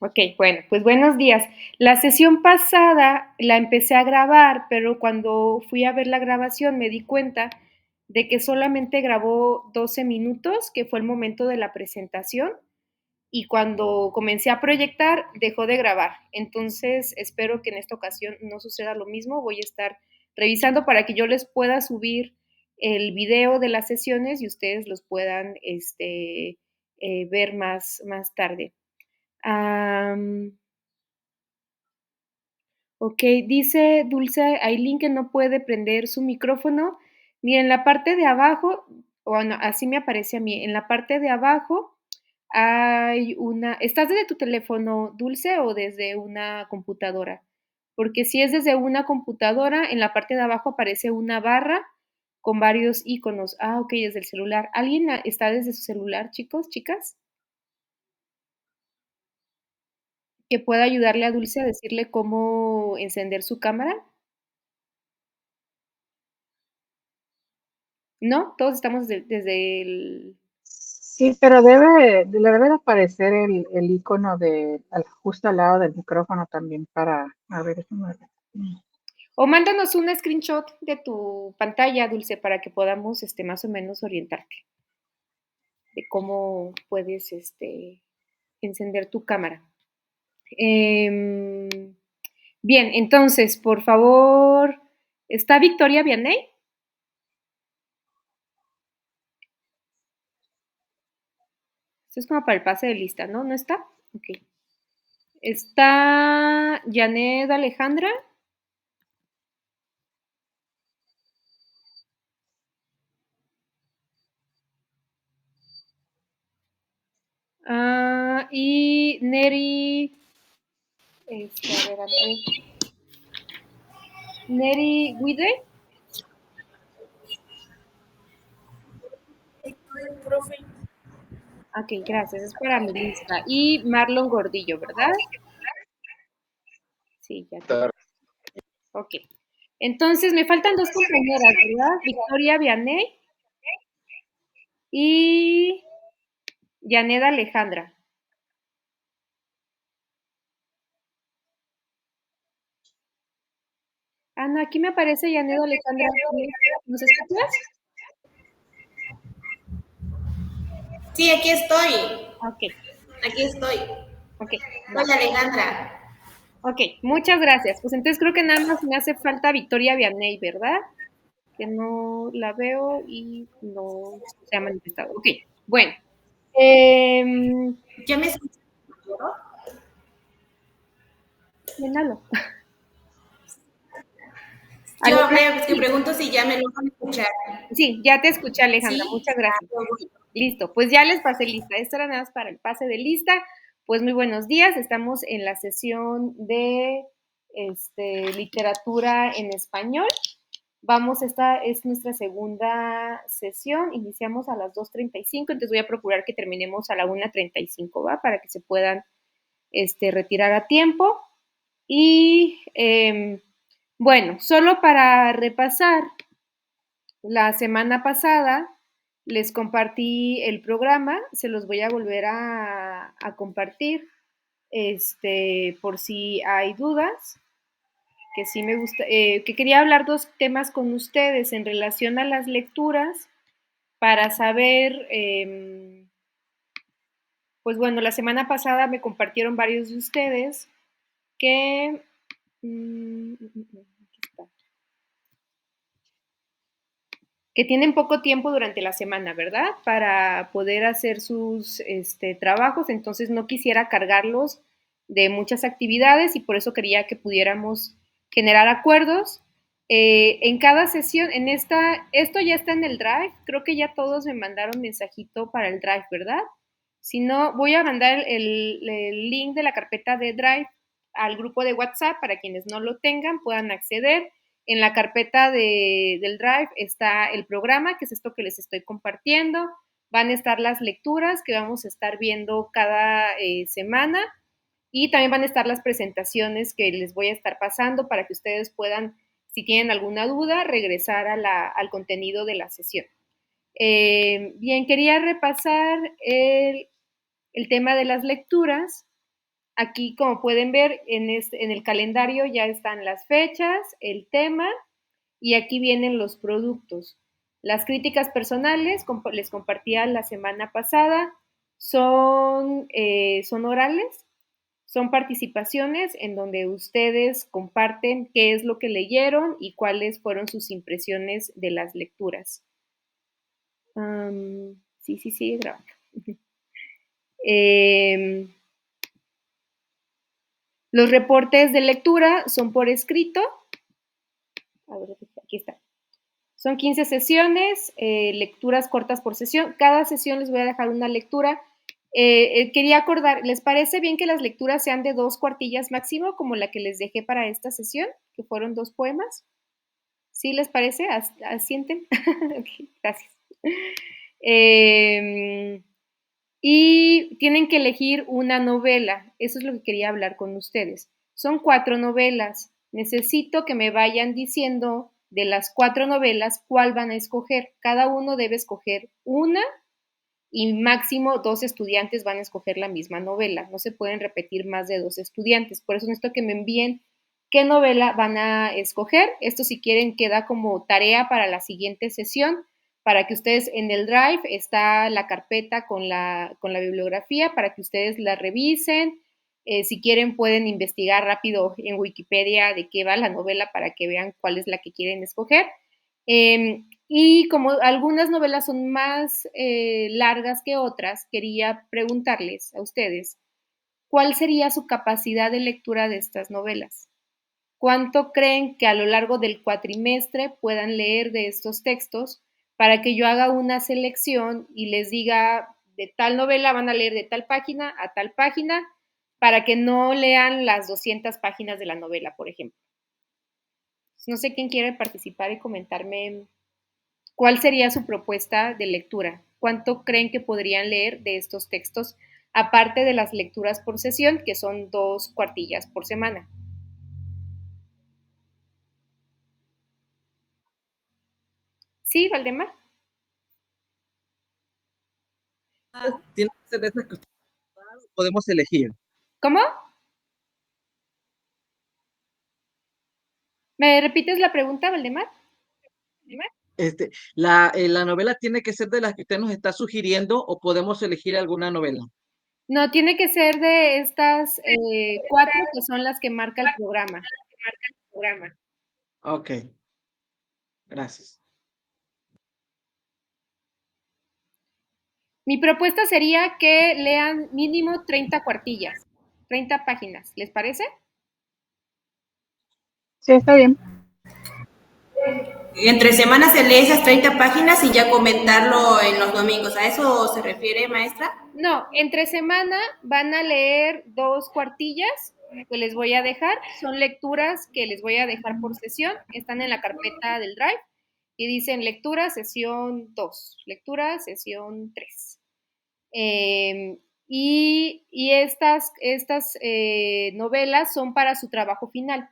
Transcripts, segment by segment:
Ok, bueno, pues buenos días. La sesión pasada la empecé a grabar, pero cuando fui a ver la grabación me di cuenta de que solamente grabó 12 minutos, que fue el momento de la presentación, y cuando comencé a proyectar dejó de grabar. Entonces, espero que en esta ocasión no suceda lo mismo. Voy a estar revisando para que yo les pueda subir el video de las sesiones y ustedes los puedan ver más tarde. Ok, dice Dulce Ailín que no puede prender su micrófono. Mira, en la parte de abajo, bueno, así me aparece a mí, en la parte de abajo hay una. ¿Estás desde tu teléfono, Dulce, o desde una computadora? Porque si es desde una computadora, en la parte de abajo aparece una barra con varios iconos. Ah, ok, desde el celular. ¿Alguien está desde su celular, chicos, chicas? Que pueda ayudarle a Dulce a decirle cómo encender su cámara. ¿No? Todos estamos desde el. Sí, pero le debe de aparecer el icono justo al lado del micrófono también a ver, O mándanos un screenshot de tu pantalla, Dulce, para que podamos, más o menos orientarte de cómo puedes, encender tu cámara. Em, bien, entonces, por favor, ¿está Victoria Vianney? Esto es como para el pase de lista, ¿no? ¿No está? Ok. ¿Está Janet Alejandra? Ah, y Neri, a ver, Neri Guide. Ok, gracias, es para mi lista. Y Marlon Gordillo, ¿verdad? Sí, ya te. Ok. Entonces, me faltan dos compañeras, ¿verdad? Victoria Vianney y Yaneda Alejandra. Ah, no, aquí me aparece Yaneda Alejandra. ¿Nos escuchas? Sí, aquí estoy. Ok, Aquí estoy. ok, va. Hola, Alejandra. Ok, muchas gracias. Pues entonces creo que nada más me hace falta Victoria Vianney, ¿verdad? Que no la veo y no se ha manifestado. Ok, bueno. Eh, ¿Ya me escuchas? Llénalo. Yo Alejandra, te sí, pregunto si ya me lo van a escuchar. sí, ya te escuché, Alejandra. ¿Sí? Muchas gracias. Ah, bueno. Listo, pues ya les pasé lista. Esto era nada más para el pase de lista. Pues muy buenos días. Estamos en la sesión de literatura en español. Esta es nuestra segunda sesión. Iniciamos a las 2:35, entonces voy a procurar que terminemos a la 1:35, ¿va? Para que se puedan retirar a tiempo. Y bueno, solo para repasar, la semana pasada les compartí el programa, se los voy a volver a compartir, por si hay dudas, que sí me gusta, que quería hablar dos temas con ustedes en relación a las lecturas para saber, pues bueno, la semana pasada me compartieron varios de ustedes que, aquí está, que tienen poco tiempo durante la semana, ¿verdad? Para poder hacer sus trabajos, entonces no quisiera cargarlos de muchas actividades y por eso quería que pudiéramos generar acuerdos. En cada sesión, esto ya está en el Drive, creo que ya todos me mandaron mensajito para el Drive, ¿verdad? Si no, voy a mandar el link de la carpeta de Drive al grupo de WhatsApp para quienes no lo tengan, puedan acceder. En la carpeta del Drive está el programa, que es esto que les estoy compartiendo. Van a estar las lecturas que vamos a estar viendo cada semana y también van a estar las presentaciones que les voy a estar pasando para que ustedes puedan, si tienen alguna duda, regresar al contenido de la sesión. Bien, quería repasar el tema de las lecturas Aquí, como pueden ver, en el calendario ya están las fechas, el tema, y aquí vienen los productos. Las críticas personales, les compartía la semana pasada, son orales, son participaciones en donde ustedes comparten qué es lo que leyeron y cuáles fueron sus impresiones de las lecturas. Sí, grabando. Los reportes de lectura son por escrito. A ver, aquí está. Son 15 sesiones, lecturas cortas por sesión. Cada sesión les voy a dejar una lectura. Quería acordar, ¿les parece bien que las lecturas sean de 2 cuartillas máximo, como la que les dejé para esta sesión, que fueron 2 poemas? ¿Sí les parece? ¿Asienten? Okay, gracias. Y tienen que elegir una novela. Eso es lo que quería hablar con ustedes. Son 4 novelas. Necesito que me vayan diciendo de las 4 novelas cuál van a escoger. Cada uno debe escoger una y máximo 2 estudiantes van a escoger la misma novela. No se pueden repetir más de 2 estudiantes. Por eso necesito que me envíen qué novela van a escoger. Esto, si quieren, queda como tarea para la siguiente sesión, para que ustedes en el Drive está la carpeta con la bibliografía, para que ustedes la revisen. Si quieren, pueden investigar rápido en Wikipedia de qué va la novela para que vean cuál es la que quieren escoger. Y como algunas novelas son más largas que otras, quería preguntarles a ustedes, ¿cuál sería su capacidad de lectura de estas novelas? ¿Cuánto creen que a lo largo del cuatrimestre puedan leer de estos textos para que yo haga una selección y les diga de tal novela van a leer de tal página a tal página, para que no lean las 200 páginas de la novela, por ejemplo? No sé quién quiere participar y comentarme cuál sería su propuesta de lectura. ¿Cuánto creen que podrían leer de estos textos, aparte de las lecturas por sesión, que son 2 cuartillas por semana? ¿Sí, Valdemar? Tiene que ser de esas que podemos elegir. ¿Cómo? ¿Me repites la pregunta, Valdemar? La novela tiene que ser de las que usted nos está sugiriendo o podemos elegir alguna novela. No, tiene que ser de estas 4 que son las que marca el programa. Ok, gracias. Mi propuesta sería que lean mínimo 30 cuartillas, 30 páginas. ¿Les parece? Sí, está bien. Entre semanas se lee esas 30 páginas y ya comentarlo en los domingos. ¿A eso se refiere, maestra? No, entre semana van a leer 2 cuartillas que les voy a dejar. Son lecturas que les voy a dejar por sesión. Están en la carpeta del Drive y dicen lectura sesión 2, lectura sesión 3. Y estas novelas son para su trabajo final.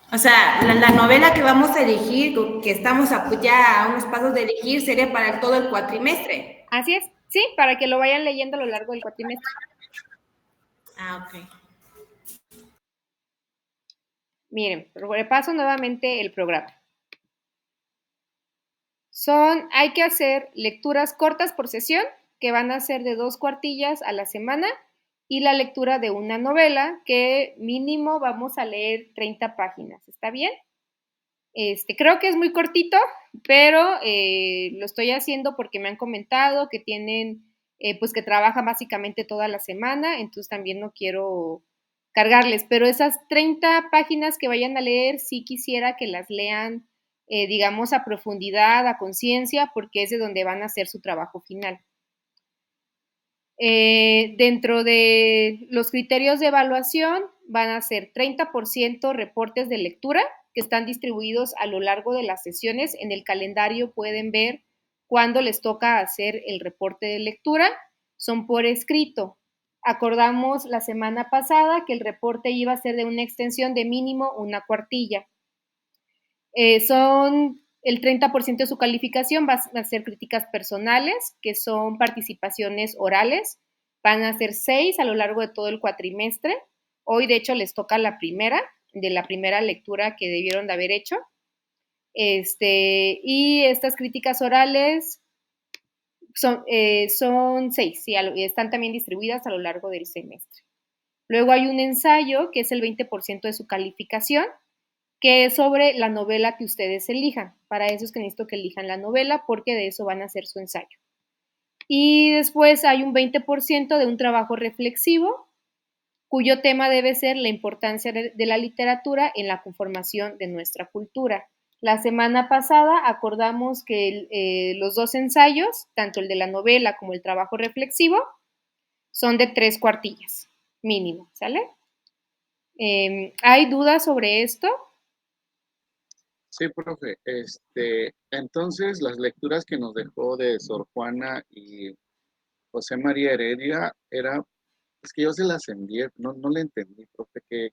O sea, la novela que vamos a elegir, que estamos ya a unos pasos de elegir, sería para todo el cuatrimestre. Así es, sí, para que lo vayan leyendo a lo largo del cuatrimestre. Ah, ok. Miren, repaso nuevamente el programa. Hay que hacer lecturas cortas por sesión, que van a ser de 2 cuartillas a la semana, y la lectura de una novela, que mínimo vamos a leer 30 páginas. ¿Está bien? Creo que es muy cortito, pero lo estoy haciendo porque me han comentado que tienen, pues que trabaja básicamente toda la semana, entonces también no quiero cargarles, pero esas 30 páginas que vayan a leer, sí quisiera que las lean, digamos, a profundidad, a conciencia, porque es de donde van a hacer su trabajo final. Dentro de los criterios de evaluación van a ser 30% reportes de lectura, que están distribuidos a lo largo de las sesiones. En el calendario pueden ver cuándo les toca hacer el reporte de lectura. Son por escrito. Acordamos la semana pasada que el reporte iba a ser de una extensión de mínimo una cuartilla. Son el 30% de su calificación va a ser críticas personales, que son participaciones orales. Van a ser 6 a lo largo de todo el cuatrimestre. Hoy, de hecho, les toca la primera, de la primera lectura que debieron de haber hecho. Y estas críticas orales son 6, sí, están también distribuidas a lo largo del semestre. Luego hay un ensayo, que es el 20% de su calificación, que es sobre la novela que ustedes elijan. Para eso es que necesito que elijan la novela, porque de eso van a hacer su ensayo. Y después hay un 20% de un trabajo reflexivo, cuyo tema debe ser la importancia de la literatura en la conformación de nuestra cultura. La semana pasada acordamos que los 2 ensayos, tanto el de la novela como el trabajo reflexivo, son de 3 cuartillas, mínimo, ¿sale? ¿Hay dudas sobre esto? Sí, profe. Entonces, las lecturas que nos dejó de Sor Juana y José María Heredia es que yo se las envié, no le entendí, profe, que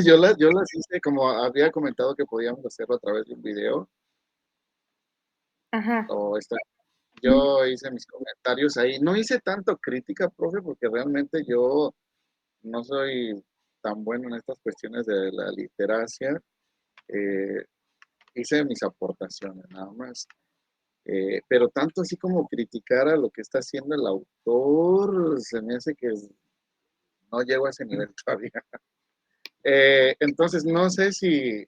yo las hice como había comentado que podíamos hacerlo a través de un video, Ajá. yo hice mis comentarios ahí. No hice tanto crítica, profe, porque realmente yo no soy tan bueno en estas cuestiones de la literacia. Eh, Hice mis aportaciones, nada más. Pero tanto así como criticar a lo que está haciendo el autor, se me hace que no llego a ese nivel todavía. Entonces, no sé si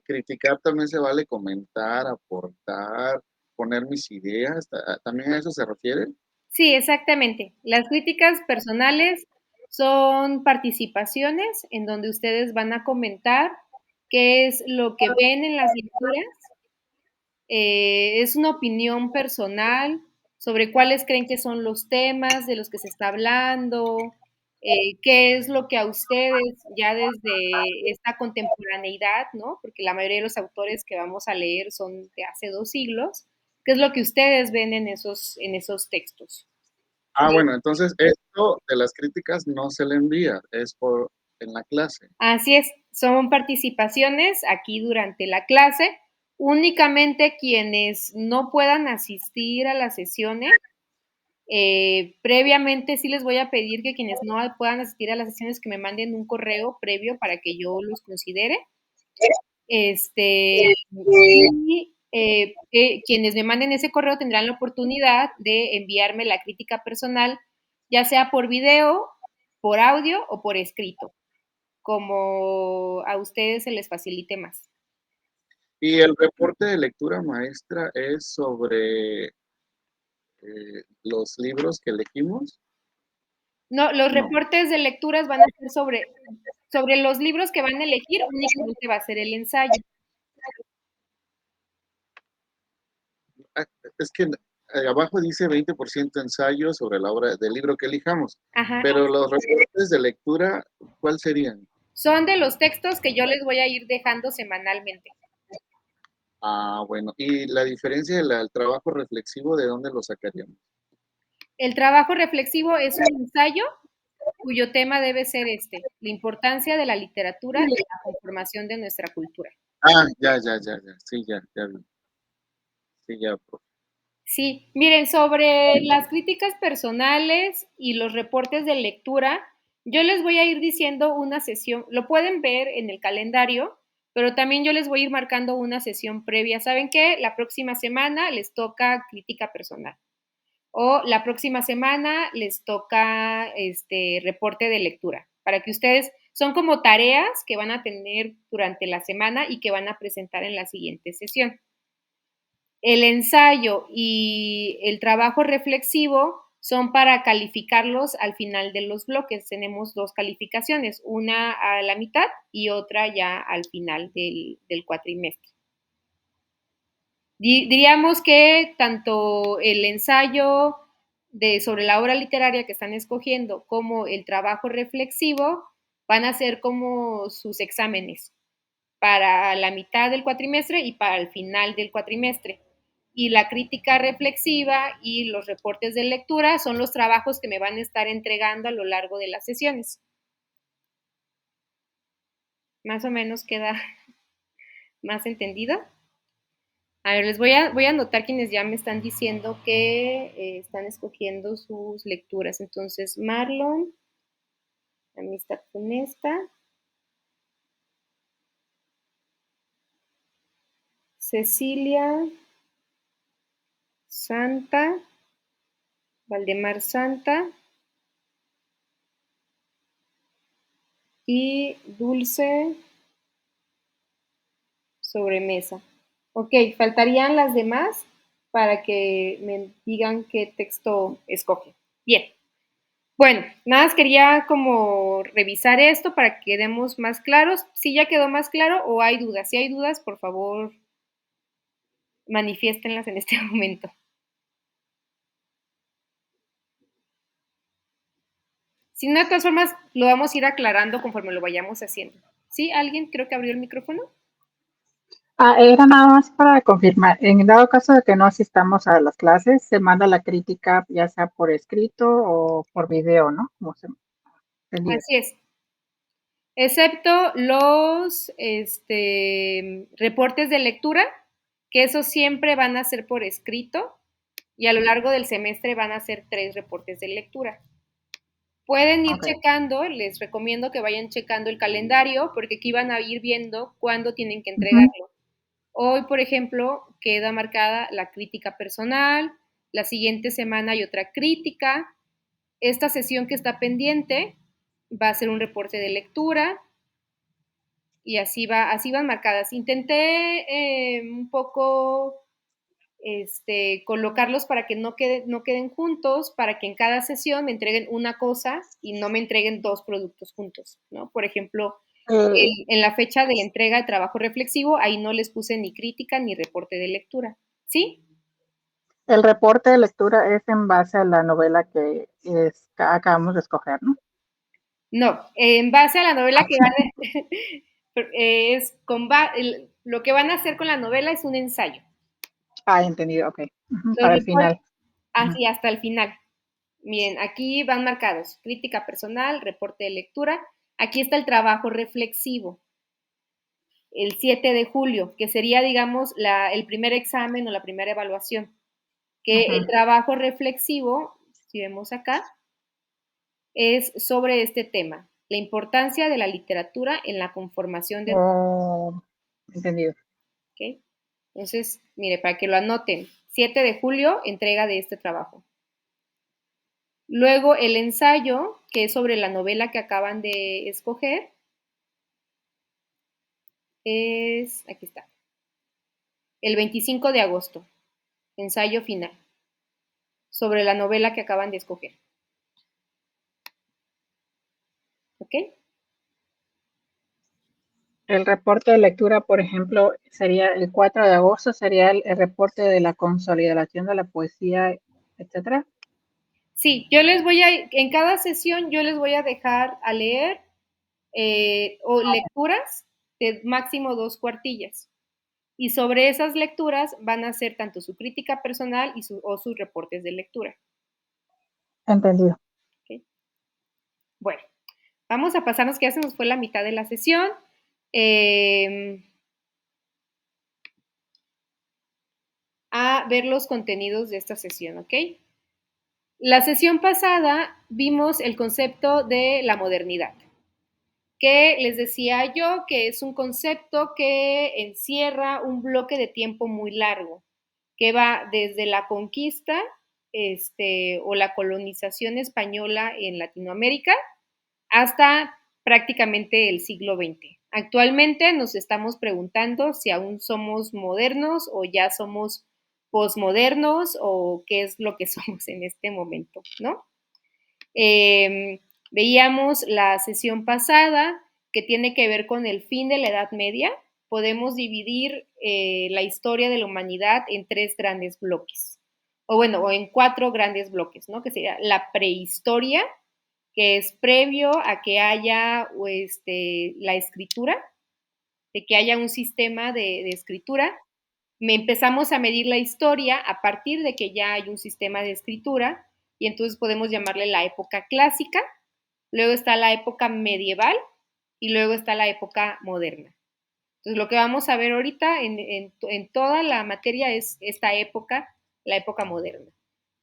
criticar también se vale comentar, aportar, poner mis ideas. ¿También a eso se refiere? Sí, exactamente. Las críticas personales son participaciones en donde ustedes van a comentar qué es lo que ven en las lecturas. Es una opinión personal sobre cuáles creen que son los temas de los que se está hablando, qué es lo que a ustedes ya desde esta contemporaneidad, ¿no? Porque la mayoría de los autores que vamos a leer son de hace 2 siglos, ¿qué es lo que ustedes ven en esos textos? Bueno, entonces esto de las críticas no se le envía, es en la clase. Así es, son participaciones aquí durante la clase. Únicamente quienes no puedan asistir a las sesiones, previamente sí les voy a pedir que quienes no puedan asistir a las sesiones que me manden un correo previo para que yo los considere. Quienes me manden ese correo tendrán la oportunidad de enviarme la crítica personal, ya sea por video, por audio o por escrito, como a ustedes se les facilite más. Y el reporte de lectura maestra es sobre los libros que elegimos. No, los No. reportes de lecturas van a ser sobre los libros que van a elegir, únicamente va a ser el ensayo. Es que abajo dice 20% ensayo sobre la obra del libro que elijamos, Ajá. pero los reportes de lectura, ¿cuál serían? Son de los textos que yo les voy a ir dejando semanalmente. Bueno, y la diferencia del trabajo reflexivo, ¿de dónde lo sacaríamos? El trabajo reflexivo es un ensayo cuyo tema debe ser la importancia de la literatura en la conformación de nuestra cultura. Ya, sí, ya vi. Sí, ya, profe. Sí, miren, sobre las críticas personales y los reportes de lectura, yo les voy a ir diciendo una sesión, lo pueden ver en el calendario, pero también yo les voy a ir marcando una sesión previa. ¿Saben qué? La próxima semana les toca crítica personal. O la próxima semana les toca reporte de lectura, para que ustedes, son como tareas que van a tener durante la semana y que van a presentar en la siguiente sesión. El ensayo y el trabajo reflexivo son para calificarlos al final de los bloques. Tenemos 2 calificaciones, una a la mitad y otra ya al final del cuatrimestre. Diríamos que tanto el ensayo sobre la obra literaria que están escogiendo como el trabajo reflexivo van a ser como sus exámenes para la mitad del cuatrimestre y para el final del cuatrimestre. Y la crítica reflexiva y los reportes de lectura son los trabajos que me van a estar entregando a lo largo de las sesiones. Más o menos queda más entendido. A ver, voy a anotar quienes ya me están diciendo que están escogiendo sus lecturas. Entonces, Marlon, Amistad Funesta, Cecilia, Santa, Valdemar Santa y Dulce Sobremesa. Ok, faltarían las demás para que me digan qué texto escogen. Bien. Bueno, nada más quería como revisar esto para que quedemos más claros. Si ya quedó más claro o hay dudas. Si hay dudas, por favor, manifiéstenlas en este momento. Si no, de todas formas, lo vamos a ir aclarando conforme lo vayamos haciendo. ¿Sí? ¿Alguien creo que abrió el micrófono? Era nada más para confirmar. En dado caso de que no asistamos a las clases, se manda la crítica ya sea por escrito o por video, ¿no? Como se entendido. Así es. Excepto los reportes de lectura, que esos siempre van a ser por escrito y a lo largo del semestre van a ser 3 reportes de lectura. Pueden ir Okay. checando, les recomiendo que vayan checando el calendario porque aquí van a ir viendo cuándo tienen que entregarlo. Hoy, por ejemplo, queda marcada la crítica personal, la siguiente semana hay otra crítica, esta sesión que está pendiente va a ser un reporte de lectura y así van marcadas. Intenté un poco colocarlos para que no queden juntos, para que en cada sesión me entreguen una cosa y no me entreguen 2 productos juntos, ¿no? Por ejemplo, Eh, en la fecha de la entrega de trabajo reflexivo, ahí no les puse ni crítica ni reporte de lectura, ¿sí? el reporte de lectura es en base a la novela que acabamos de escoger, ¿no? No, en base a la novela que van a, es lo que van a hacer con la novela es un ensayo. Entendido, ok. Los Para el reportes, final. así hasta el final. Miren, aquí van marcados crítica personal, reporte de lectura. Aquí está el trabajo reflexivo, el 7 de julio, que sería, digamos, el primer examen o la primera evaluación. Que el trabajo reflexivo, si vemos acá, es sobre este tema, la importancia de la literatura en la conformación de... Entendido. ¿Okay? Entonces, mire, para que lo anoten, 7 de julio, entrega de este trabajo. Luego el ensayo, que es sobre la novela que acaban de escoger, aquí está, el 25 de agosto, ensayo final, sobre la novela que acaban de escoger. ¿Ok? El reporte de lectura, por ejemplo, sería el 4 de agosto, sería el reporte de la consolidación de la poesía, etcétera. Sí, en cada sesión yo les voy a dejar a leer o lecturas de máximo 2 cuartillas. Y sobre esas lecturas van a hacer tanto su crítica personal o sus reportes de lectura. Entendido. ¿Okay? Bueno, vamos a pasarnos, que ya se nos fue la mitad de la sesión. A ver los contenidos de esta sesión, ¿ok? La sesión pasada vimos el concepto de la modernidad, que les decía yo que es un concepto que encierra un bloque de tiempo muy largo, que va desde la conquista o la colonización española en Latinoamérica hasta prácticamente el siglo XX. Actualmente nos estamos preguntando si aún somos modernos o ya somos posmodernos o qué es lo que somos en este momento, ¿no? Veíamos la sesión pasada que tiene que ver con el fin de la Edad Media. Podemos dividir la historia de la humanidad en 3 grandes bloques, o en 4 grandes bloques, ¿no? Que sería la prehistoria, que es previo a que haya la escritura, de que haya un sistema de escritura. Empezamos a medir la historia a partir de que ya hay un sistema de escritura y entonces podemos llamarle la época clásica, luego está la época medieval y luego está la época moderna. Entonces, lo que vamos a ver ahorita en toda la materia es esta época, la época moderna.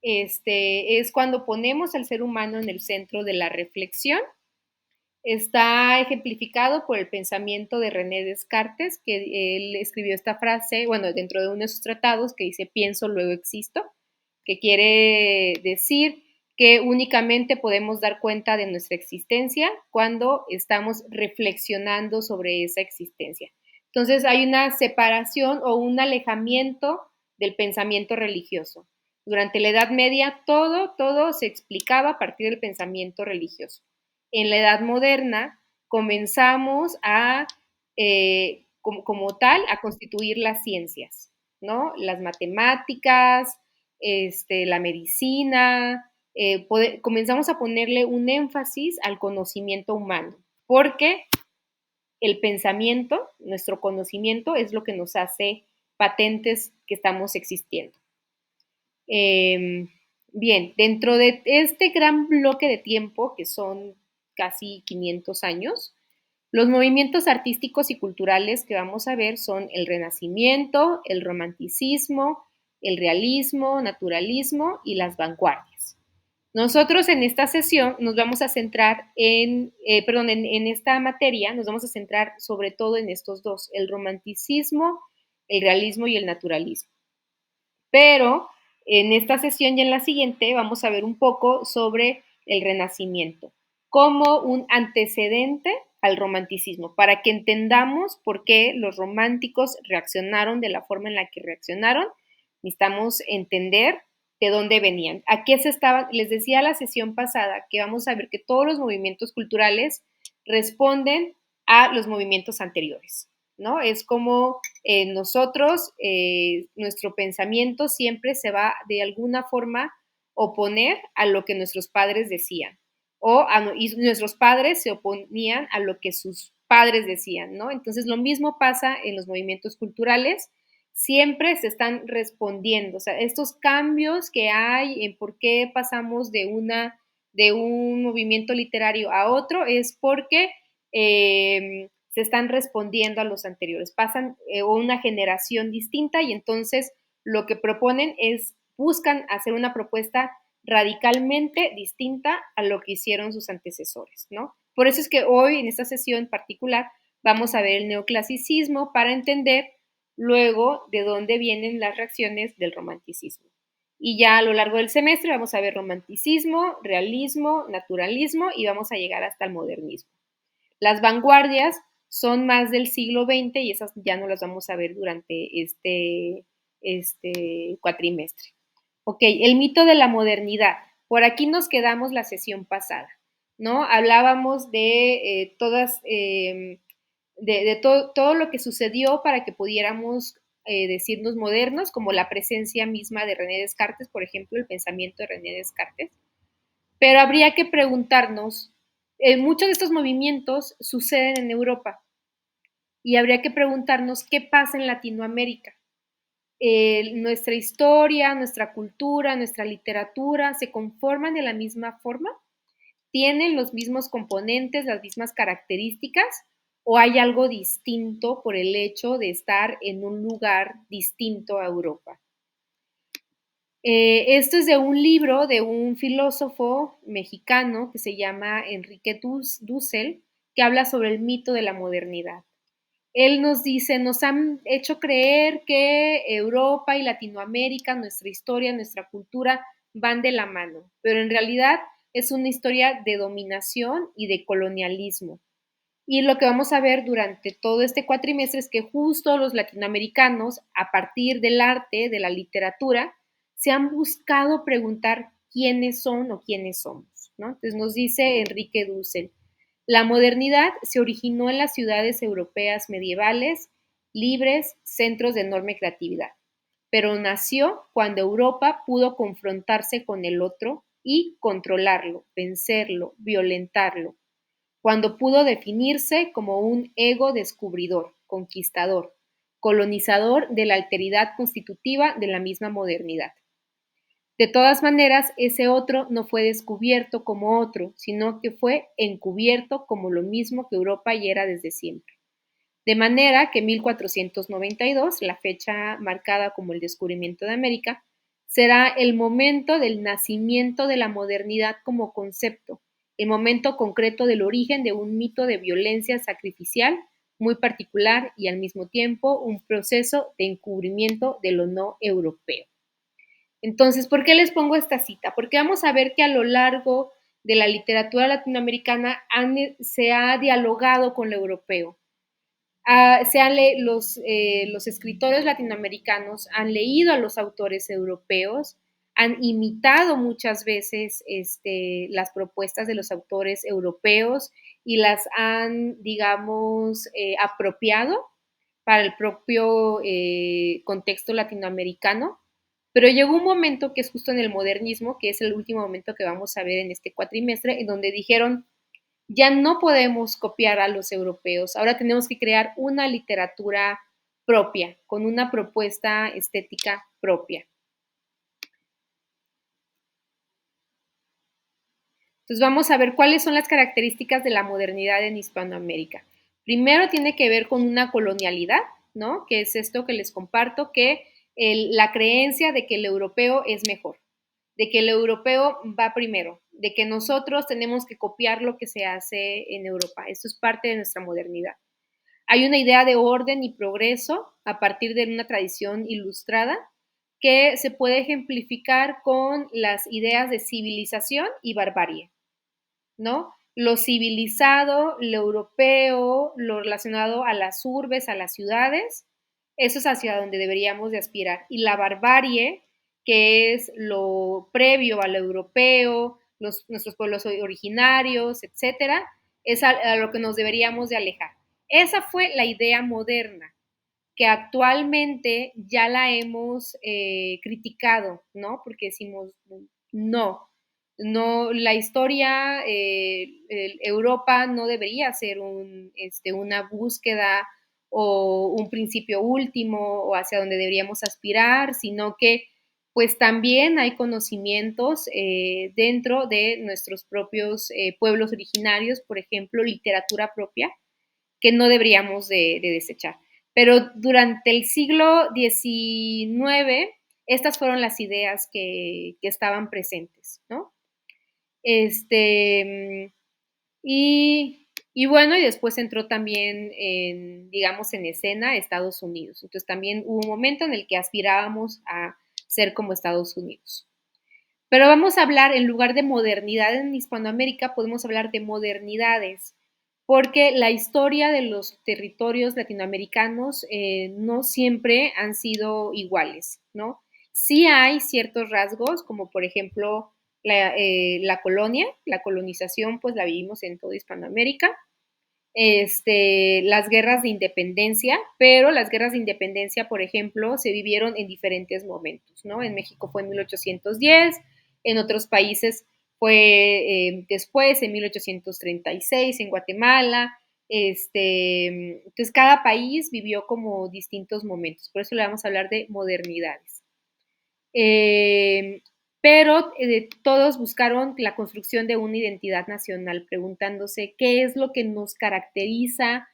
Es cuando ponemos al ser humano en el centro de la reflexión. Está ejemplificado por el pensamiento de René Descartes, que él escribió esta frase, bueno, dentro de uno de sus tratados, que dice pienso, luego existo, que quiere decir que únicamente podemos dar cuenta de nuestra existencia cuando estamos reflexionando sobre esa existencia. Entonces hay una separación o un alejamiento del pensamiento religioso. Durante la Edad Media todo se explicaba a partir del pensamiento religioso. En la Edad Moderna comenzamos a, como tal, a constituir las ciencias, ¿no? Las matemáticas, la medicina, comenzamos a ponerle un énfasis al conocimiento humano, porque el pensamiento, nuestro conocimiento, es lo que nos hace patentes que estamos existiendo. Bien, dentro de este gran bloque de tiempo, que son casi 500 años, los movimientos artísticos y culturales que vamos a ver son el Renacimiento, el Romanticismo, el Realismo, Naturalismo y las vanguardias. Nosotros en esta sesión nos vamos a centrar en esta materia nos vamos a centrar sobre todo en estos dos, el Romanticismo, el Realismo y el Naturalismo. Pero en esta sesión y en la siguiente vamos a ver un poco sobre el Renacimiento como un antecedente al romanticismo, para que entendamos por qué los románticos reaccionaron de la forma en la que reaccionaron. Necesitamos entender de dónde venían. ¿A qué se estaban? Les decía la sesión pasada que vamos a ver que todos los movimientos culturales responden a los movimientos anteriores, ¿no? Es como nosotros, nuestro pensamiento siempre se va de alguna forma oponer a lo que nuestros padres decían, y nuestros padres se oponían a lo que sus padres decían, ¿no? Entonces lo mismo pasa en los movimientos culturales, siempre se están respondiendo, o sea, estos cambios que hay en por qué pasamos de un movimiento literario a otro es porque se están respondiendo a los anteriores, pasan una generación distinta y entonces lo que proponen buscan hacer una propuesta radicalmente distinta a lo que hicieron sus antecesores, ¿no? Por eso es que hoy, en esta sesión en particular, vamos a ver el neoclasicismo para entender luego de dónde vienen las reacciones del romanticismo. Y ya a lo largo del semestre vamos a ver romanticismo, realismo, naturalismo y vamos a llegar hasta el modernismo. Las vanguardias son más del siglo XX y esas ya no las vamos a ver durante este cuatrimestre. Ok, el mito de la modernidad. Por aquí nos quedamos la sesión pasada, ¿no? Hablábamos de todo lo que sucedió para que pudiéramos decirnos modernos, como la presencia misma de René Descartes, por ejemplo, el pensamiento de René Descartes. Pero habría que preguntarnos, muchos de estos movimientos suceden en Europa y habría que preguntarnos qué pasa en Latinoamérica. Nuestra historia, nuestra cultura, nuestra literatura se conforman de la misma forma, tienen los mismos componentes, las mismas características, o hay algo distinto por el hecho de estar en un lugar distinto a Europa. Esto es de un libro de un filósofo mexicano que se llama Enrique Dussel, que habla sobre el mito de la modernidad. Él nos dice, nos han hecho creer que Europa y Latinoamérica, nuestra historia, nuestra cultura van de la mano, pero en realidad es una historia de dominación y de colonialismo. Y lo que vamos a ver durante todo este cuatrimestre es que justo los latinoamericanos, a partir del arte, de la literatura, se han buscado preguntar quiénes son o quiénes somos, ¿no? Entonces nos dice Enrique Dussel, la modernidad se originó en las ciudades europeas medievales, libres, centros de enorme creatividad, pero nació cuando Europa pudo confrontarse con el otro y controlarlo, vencerlo, violentarlo, cuando pudo definirse como un ego descubridor, conquistador, colonizador de la alteridad constitutiva de la misma modernidad. De todas maneras, ese otro no fue descubierto como otro, sino que fue encubierto como lo mismo que Europa ya era desde siempre. De manera que 1492, la fecha marcada como el descubrimiento de América, será el momento del nacimiento de la modernidad como concepto, el momento concreto del origen de un mito de violencia sacrificial muy particular y al mismo tiempo un proceso de encubrimiento de lo no europeo. Entonces, ¿por qué les pongo esta cita? Porque vamos a ver que a lo largo de la literatura latinoamericana se ha dialogado con lo europeo. Los escritores latinoamericanos han leído a los autores europeos, han imitado muchas veces las propuestas de los autores europeos y las han, digamos, apropiado para el propio contexto latinoamericano. Pero llegó un momento que es justo en el modernismo, que es el último momento que vamos a ver en este cuatrimestre, en donde dijeron, ya no podemos copiar a los europeos, ahora tenemos que crear una literatura propia, con una propuesta estética propia. Entonces vamos a ver cuáles son las características de la modernidad en Hispanoamérica. Primero tiene que ver con una colonialidad, ¿no? Que es esto que les comparto, que la creencia de que el europeo es mejor, de que el europeo va primero, de que nosotros tenemos que copiar lo que se hace en Europa. Esto es parte de nuestra modernidad. Hay una idea de orden y progreso a partir de una tradición ilustrada que se puede ejemplificar con las ideas de civilización y barbarie, ¿no? Lo civilizado, lo europeo, lo relacionado a las urbes, a las ciudades, eso es hacia donde deberíamos de aspirar. Y la barbarie, que es lo previo a lo europeo, nuestros pueblos originarios, etcétera, es a lo que nos deberíamos de alejar. Esa fue la idea moderna, que actualmente ya la hemos criticado, ¿no? Porque decimos, no, la historia, Europa no debería ser una búsqueda o un principio último o hacia donde deberíamos aspirar, sino que pues también hay conocimientos dentro de nuestros propios pueblos originarios, por ejemplo, literatura propia, que no deberíamos de desechar. Pero durante el siglo XIX, estas fueron las ideas que estaban presentes, ¿no? Y bueno, y después entró también, digamos, en escena Estados Unidos. Entonces también hubo un momento en el que aspirábamos a ser como Estados Unidos. Pero vamos a hablar, en lugar de modernidad en Hispanoamérica, podemos hablar de modernidades, porque la historia de los territorios latinoamericanos no siempre han sido iguales, ¿no? Sí hay ciertos rasgos, como por ejemplo la colonia, la colonización, pues la vivimos en toda Hispanoamérica, las guerras de independencia, pero las guerras de independencia, por ejemplo, se vivieron en diferentes momentos, ¿no? En México fue en 1810, en otros países fue después, en 1836, en Guatemala. Entonces, cada país vivió como distintos momentos, por eso le vamos a hablar de modernidades. Pero todos buscaron la construcción de una identidad nacional, preguntándose qué es lo que nos caracteriza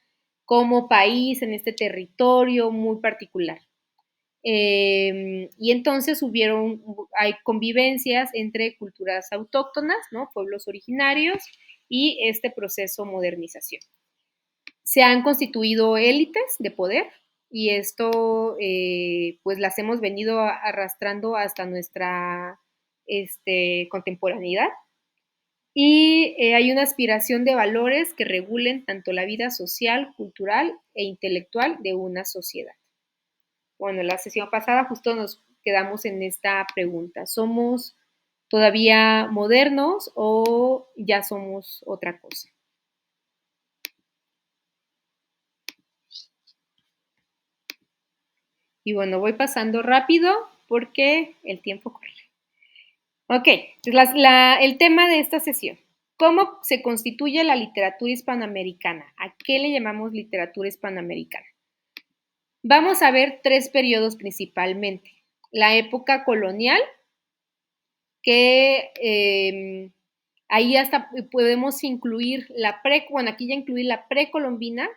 como país en este territorio muy particular. Y entonces hay convivencias entre culturas autóctonas, ¿no? Pueblos originarios, y este proceso de modernización. Se han constituido élites de poder, y esto pues las hemos venido arrastrando hasta nuestra contemporaneidad. Y hay una aspiración de valores que regulen tanto la vida social, cultural e intelectual de una sociedad. Bueno, la sesión pasada justo nos quedamos en esta pregunta. ¿Somos todavía modernos o ya somos otra cosa? Y bueno, voy pasando rápido porque el tiempo corre. Ok, el tema de esta sesión. ¿Cómo se constituye la literatura hispanoamericana? ¿A qué le llamamos literatura hispanoamericana? Vamos a ver 3 periodos principalmente. La época colonial, que ahí hasta podemos incluir aquí ya incluí la precolombina,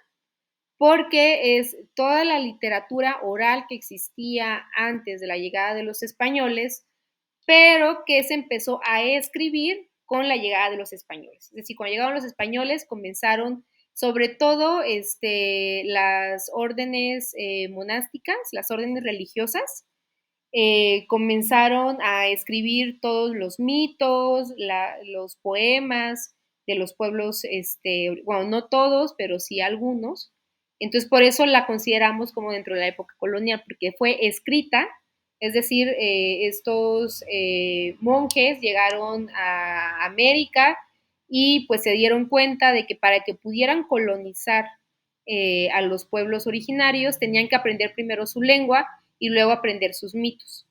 porque es toda la literatura oral que existía antes de la llegada de los españoles, pero que se empezó a escribir con la llegada de los españoles. Es decir, cuando llegaron los españoles comenzaron sobre todo las órdenes monásticas, las órdenes religiosas, comenzaron a escribir todos los mitos, los poemas de los pueblos, bueno, no todos, pero sí algunos. Entonces, por eso la consideramos como dentro de la época colonial, porque fue escrita, es decir, estos monjes llegaron a América y pues se dieron cuenta de que para que pudieran colonizar a los pueblos originarios tenían que aprender primero su lengua y luego aprender sus mitos.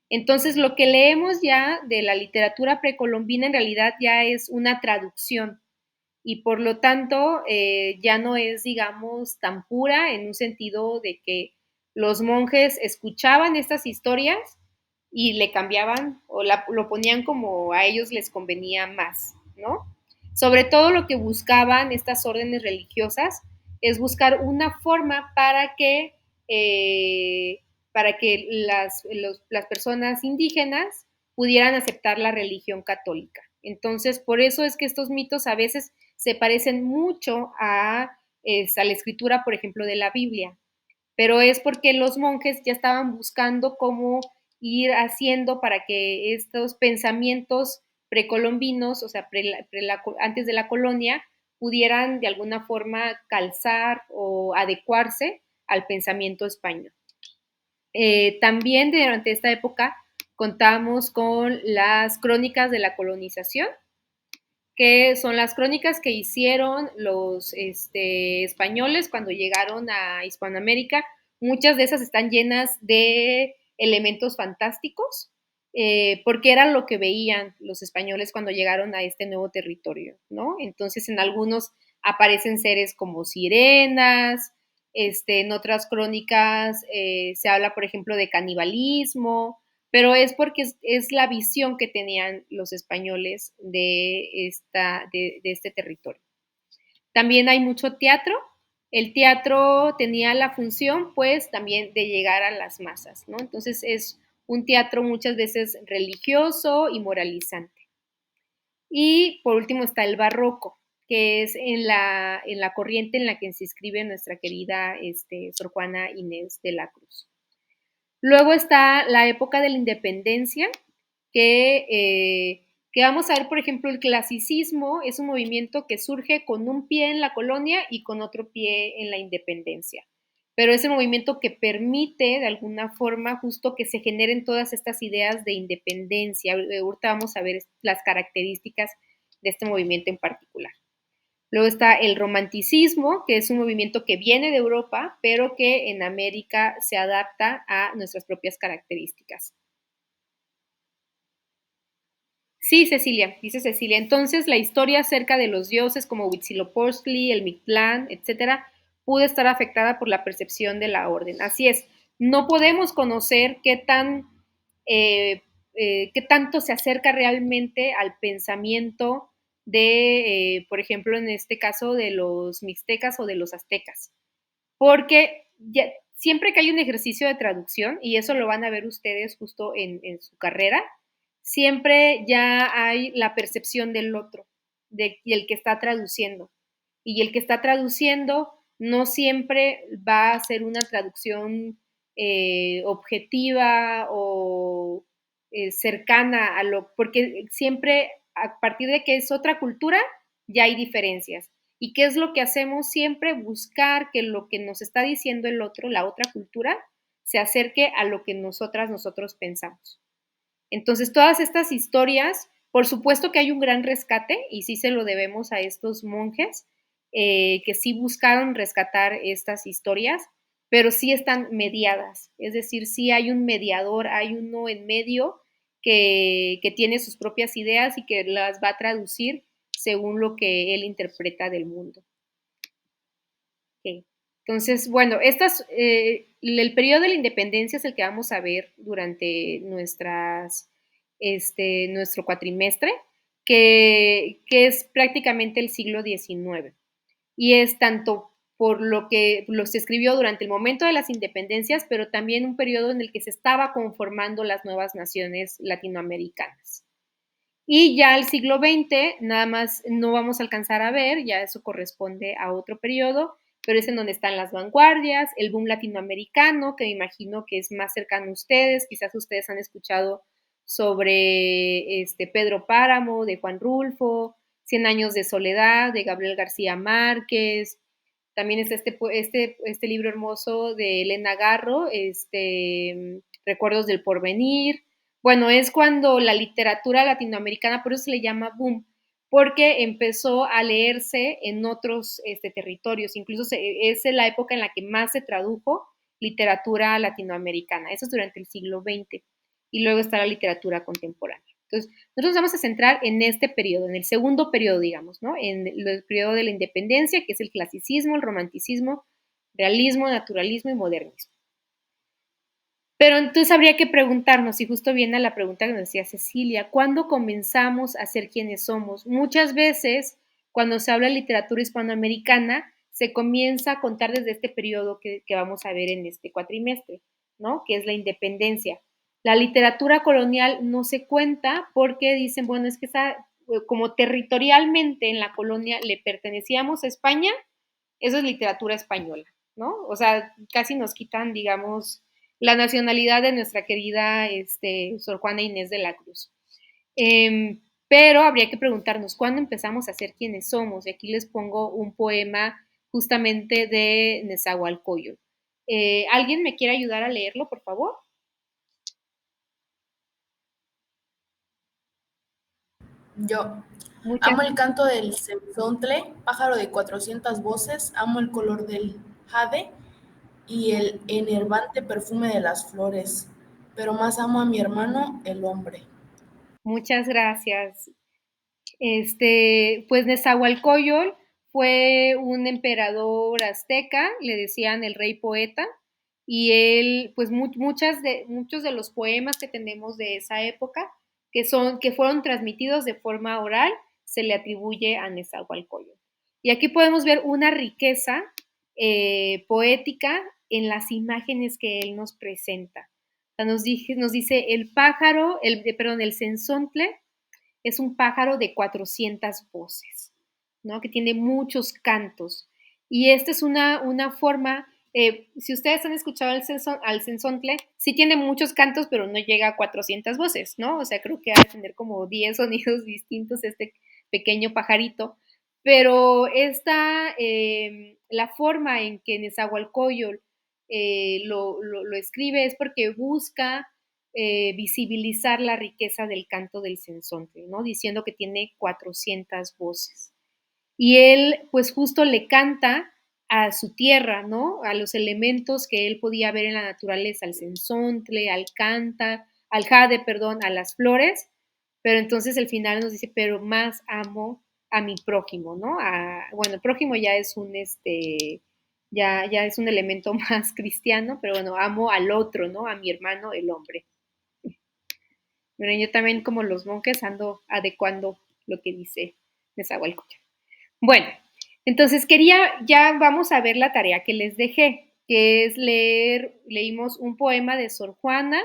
Entonces, lo que leemos ya de la literatura precolombina en realidad ya es una traducción y por lo tanto ya no es, digamos, tan pura en un sentido de que los monjes escuchaban estas historias y le cambiaban o lo ponían como a ellos les convenía más, ¿no? Sobre todo lo que buscaban estas órdenes religiosas es buscar una forma para que las personas indígenas pudieran aceptar la religión católica. Entonces, por eso es que estos mitos a veces se parecen mucho a la escritura, por ejemplo, de la Biblia, pero es porque los monjes ya estaban buscando cómo ir haciendo para que estos pensamientos precolombinos, o sea, antes de la colonia, pudieran de alguna forma calzar o adecuarse al pensamiento español. También durante esta época contamos con las crónicas de la colonización, que son las crónicas que hicieron los españoles cuando llegaron a Hispanoamérica. Muchas de esas están llenas de elementos fantásticos, porque era lo que veían los españoles cuando llegaron a este nuevo territorio, ¿no? Entonces, en algunos aparecen seres como sirenas, en otras crónicas se habla, por ejemplo, de canibalismo, pero es porque es la visión que tenían los españoles de este territorio. También hay mucho teatro. El teatro tenía la función, pues, también de llegar a las masas, ¿no? Entonces es un teatro muchas veces religioso y moralizante. Y por último está el barroco, que es en la corriente en la que se inscribe nuestra querida Sor Juana Inés de la Cruz. Luego está la época de la independencia, que vamos a ver, por ejemplo, el clasicismo es un movimiento que surge con un pie en la colonia y con otro pie en la independencia. Pero es el movimiento que permite, de alguna forma, justo que se generen todas estas ideas de independencia. Ahorita vamos a ver las características de este movimiento en particular. Luego está el romanticismo, que es un movimiento que viene de Europa, pero que en América se adapta a nuestras propias características. Sí, Cecilia, dice Cecilia. Entonces, la historia acerca de los dioses como Huitzilopochtli, el Mictlán, etcétera, pudo estar afectada por la percepción de la orden. Así es, no podemos conocer qué tanto se acerca realmente al pensamiento de, por ejemplo, en este caso, de los mixtecas o de los aztecas. Porque siempre que hay un ejercicio de traducción, y eso lo van a ver ustedes justo en su carrera, siempre ya hay la percepción del otro, y el que está traduciendo. Y el que está traduciendo no siempre va a ser una traducción objetiva o cercana a porque siempre a partir de que es otra cultura, ya hay diferencias. ¿Y qué es lo que hacemos siempre? Buscar que lo que nos está diciendo el otro, la otra cultura, se acerque a lo que nosotros pensamos. Entonces, todas estas historias, por supuesto que hay un gran rescate y sí se lo debemos a estos monjes que sí buscaron rescatar estas historias, pero sí están mediadas, es decir, sí hay un mediador, hay uno en medio que tiene sus propias ideas y que las va a traducir según lo que él interpreta del mundo. Okay. Entonces, bueno, el periodo de la independencia es el que vamos a ver durante nuestro cuatrimestre, que es prácticamente el siglo XIX. Y es tanto por lo que se escribió durante el momento de las independencias, pero también un periodo en el que se estaba conformando las nuevas naciones latinoamericanas. Y ya el siglo XX, nada más no vamos a alcanzar a ver, ya eso corresponde a otro periodo, pero es en donde están las vanguardias, el boom latinoamericano, que me imagino que es más cercano a ustedes, quizás ustedes han escuchado sobre Pedro Páramo, de Juan Rulfo, 100 años de soledad, de Gabriel García Márquez, también está este libro hermoso de Elena Garro, Recuerdos del Porvenir. Bueno, es cuando la literatura latinoamericana, por eso se le llama boom, porque empezó a leerse en otros territorios, incluso es la época en la que más se tradujo literatura latinoamericana, eso es durante el siglo XX, y luego está la literatura contemporánea. Entonces, nosotros nos vamos a centrar en este periodo, en el segundo periodo, digamos, ¿no? En el periodo de la independencia, que es el clasicismo, el romanticismo, realismo, naturalismo y modernismo. Pero entonces habría que preguntarnos, y justo viene la pregunta que nos decía Cecilia, ¿cuándo comenzamos a ser quienes somos? Muchas veces, cuando se habla de literatura hispanoamericana, se comienza a contar desde este periodo que vamos a ver en este cuatrimestre, ¿no? Que es la independencia. La literatura colonial no se cuenta porque dicen, bueno, es que como territorialmente en la colonia le pertenecíamos a España, eso es literatura española, ¿no? O sea, casi nos quitan, digamos, la nacionalidad de nuestra querida Sor Juana Inés de la Cruz. Pero habría que preguntarnos, ¿cuándo empezamos a ser quienes somos? Y aquí les pongo un poema justamente de Nezahualcóyotl. ¿Alguien me quiere ayudar a leerlo, por favor? Yo. Muchas Amo el canto del cenzontle, pájaro de 400 voces, amo el color del jade y el enervante perfume de las flores, pero más amo a mi hermano, el hombre. Muchas gracias. Pues Nezahualcóyotl fue un emperador azteca, le decían el rey poeta, y él, pues muchos de los poemas que tenemos de esa época, que fueron transmitidos de forma oral, se le atribuye a Nezahualcóyotl. Y aquí podemos ver una riqueza poética en las imágenes que él nos presenta. O sea, nos dice el pájaro, el cenzontle, es un pájaro de 400 voces, ¿no? Que tiene muchos cantos. Y esta es una forma, si ustedes han escuchado al cenzontle, sí tiene muchos cantos, pero no llega a 400 voces, ¿no? O sea, creo que ha de tener como 10 sonidos distintos este pequeño pajarito. Pero la forma en que Nezahualcóyotl lo escribe es porque busca visibilizar la riqueza del canto del cenzontle, ¿no? Diciendo que tiene 400 voces. Y él, pues justo le canta a su tierra, ¿no? A los elementos que él podía ver en la naturaleza, al cenzontle, al jade, perdón, a las flores, pero entonces al final nos dice, pero más amo a mi prójimo, ¿no? Bueno, el prójimo ya es ya es un elemento más cristiano, pero bueno, amo al otro, ¿no? A mi hermano, el hombre. Bueno, yo también, como los monjes, ando adecuando lo que dice Nezahualcóyotl. Bueno, entonces ya vamos a ver la tarea que les dejé, que es leímos un poema de Sor Juana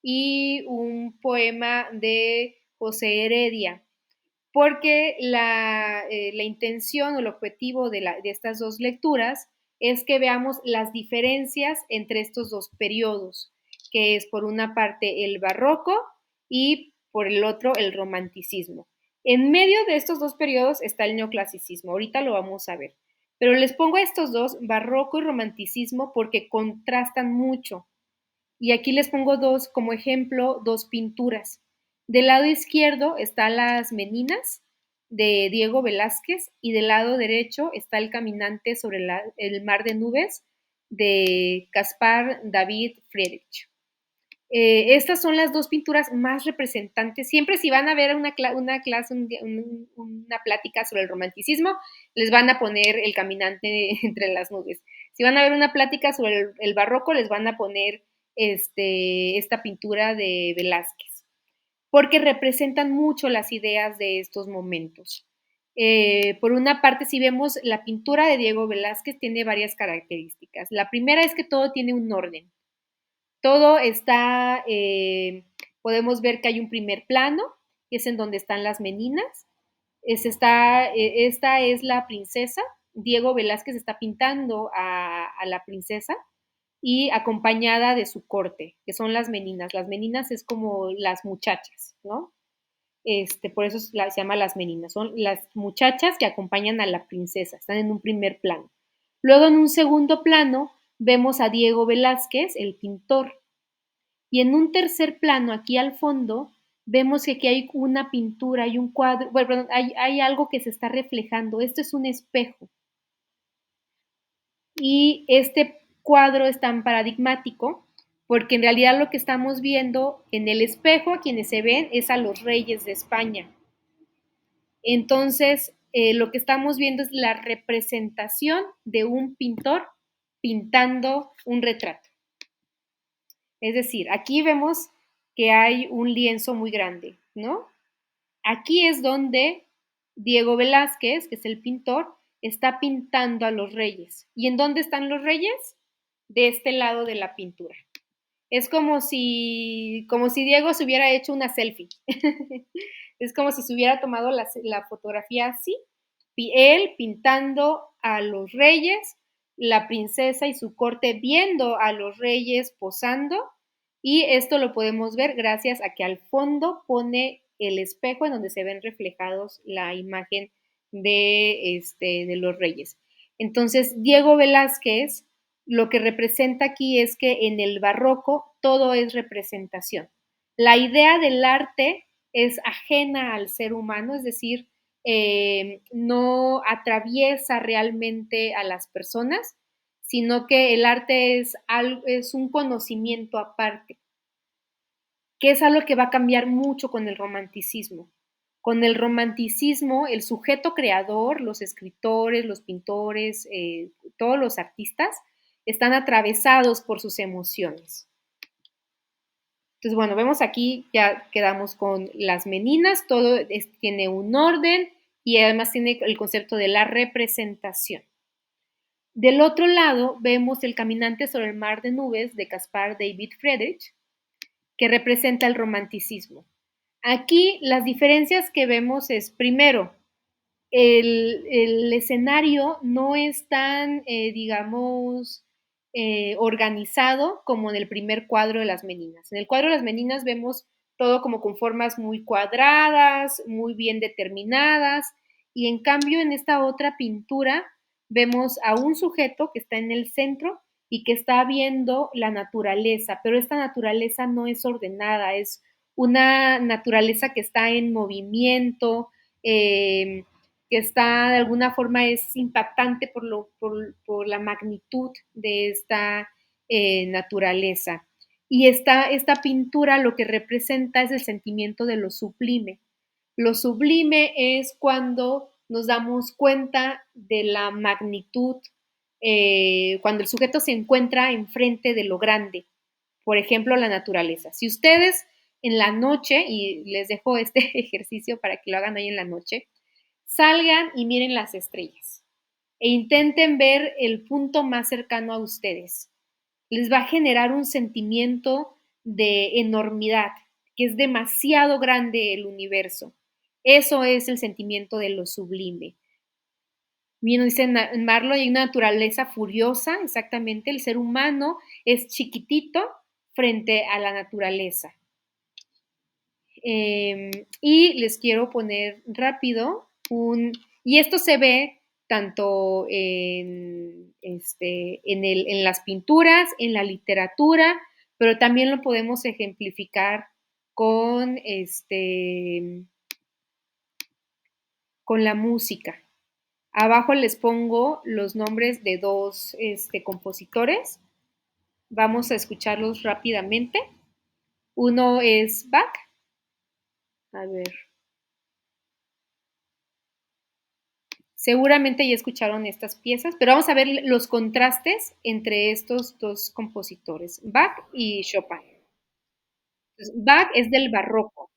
y un poema de José Heredia, porque la intención o el objetivo de estas dos lecturas es que veamos las diferencias entre estos dos periodos, que es por una parte el barroco y por el otro el romanticismo. En medio de estos dos periodos está el neoclasicismo, ahorita lo vamos a ver, pero les pongo estos dos, barroco y romanticismo, porque contrastan mucho. Y aquí les pongo como ejemplo, dos pinturas. Del lado izquierdo están las Meninas de Diego Velázquez y del lado derecho está El caminante sobre el mar de nubes de Caspar David Friedrich. Estas son las dos pinturas más representantes. Siempre si van a ver una clase, una plática sobre el romanticismo, les van a poner El caminante entre las nubes. Si van a ver una plática sobre el barroco, les van a poner esta pintura de Velázquez, porque representan mucho las ideas de estos momentos. Por una parte, si vemos la pintura de Diego Velázquez, tiene varias características. La primera es que todo tiene un orden. Todo está, podemos ver que hay un primer plano, que es en donde están las meninas. Esta es la princesa. Diego Velázquez está pintando a la princesa y acompañada de su corte, que son las meninas. Las meninas es como las muchachas, ¿no? Por eso se llama las meninas. Son las muchachas que acompañan a la princesa, están en un primer plano. Luego, en un segundo plano, vemos a Diego Velázquez, el pintor. Y en un tercer plano, aquí al fondo, vemos que aquí hay una pintura, hay un cuadro, bueno, perdón, hay algo que se está reflejando. Esto es un espejo. Y este cuadro es tan paradigmático porque en realidad lo que estamos viendo en el espejo, a quienes se ven, es a los reyes de España. Entonces, lo que estamos viendo es la representación de un pintor pintando un retrato. Es decir, aquí vemos que hay un lienzo muy grande, ¿no? Aquí es donde Diego Velázquez, que es el pintor, está pintando a los reyes. ¿Y en dónde están los reyes? De este lado de la pintura. Es como si Diego se hubiera hecho una selfie. Es como si se hubiera tomado la fotografía así, él pintando a los reyes, la princesa y su corte viendo a los reyes posando, y esto lo podemos ver gracias a que al fondo pone el espejo en donde se ven reflejados la imagen de los reyes. Entonces, Diego Velázquez lo que representa aquí es que en el barroco todo es representación. La idea del arte es ajena al ser humano, es decir, no atraviesa realmente a las personas, sino que el arte es un conocimiento aparte, que es algo que va a cambiar mucho con el romanticismo. Con el romanticismo, el sujeto creador, los escritores, los pintores, todos los artistas, están atravesados por sus emociones. Entonces, bueno, vemos aquí, ya quedamos con las meninas, todo tiene un orden y además tiene el concepto de la representación. Del otro lado, vemos El caminante sobre el mar de nubes de Caspar David Friedrich, que representa el romanticismo. Aquí las diferencias que vemos es, primero, el escenario no es tan, digamos, organizado como en el primer cuadro de las meninas. En el cuadro de las meninas vemos todo como con formas muy cuadradas, muy bien determinadas, y en cambio en esta otra pintura vemos a un sujeto que está en el centro y que está viendo la naturaleza, pero esta naturaleza no es ordenada, es una naturaleza que está en movimiento, que está de alguna forma es impactante por la magnitud de esta naturaleza. Y esta pintura lo que representa es el sentimiento de lo sublime. Lo sublime es cuando nos damos cuenta de la magnitud, cuando el sujeto se encuentra enfrente de lo grande, por ejemplo, la naturaleza. Si ustedes en la noche, y les dejo este ejercicio para que lo hagan hoy en la noche, salgan y miren las estrellas e intenten ver el punto más cercano a ustedes. Les va a generar un sentimiento de enormidad, que es demasiado grande el universo. Eso es el sentimiento de lo sublime. Bien, dice Marlowe, hay una naturaleza furiosa, exactamente, el ser humano es chiquitito frente a la naturaleza. Y les quiero poner rápido y esto se ve tanto en las pinturas, en la literatura, pero también lo podemos ejemplificar con, con la música. Abajo les pongo los nombres de dos compositores. Vamos a escucharlos rápidamente. Uno es Bach. A ver. Seguramente ya escucharon estas piezas, pero vamos a ver los contrastes entre estos dos compositores, Bach y Chopin. Entonces, Bach es del barroco.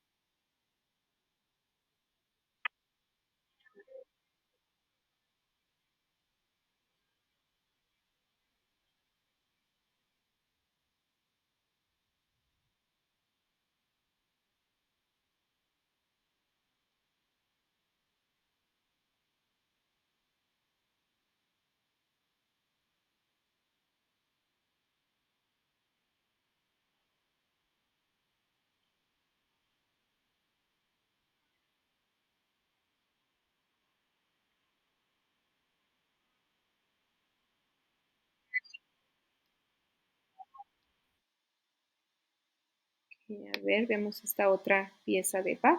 A ver, vemos esta otra pieza de Bach.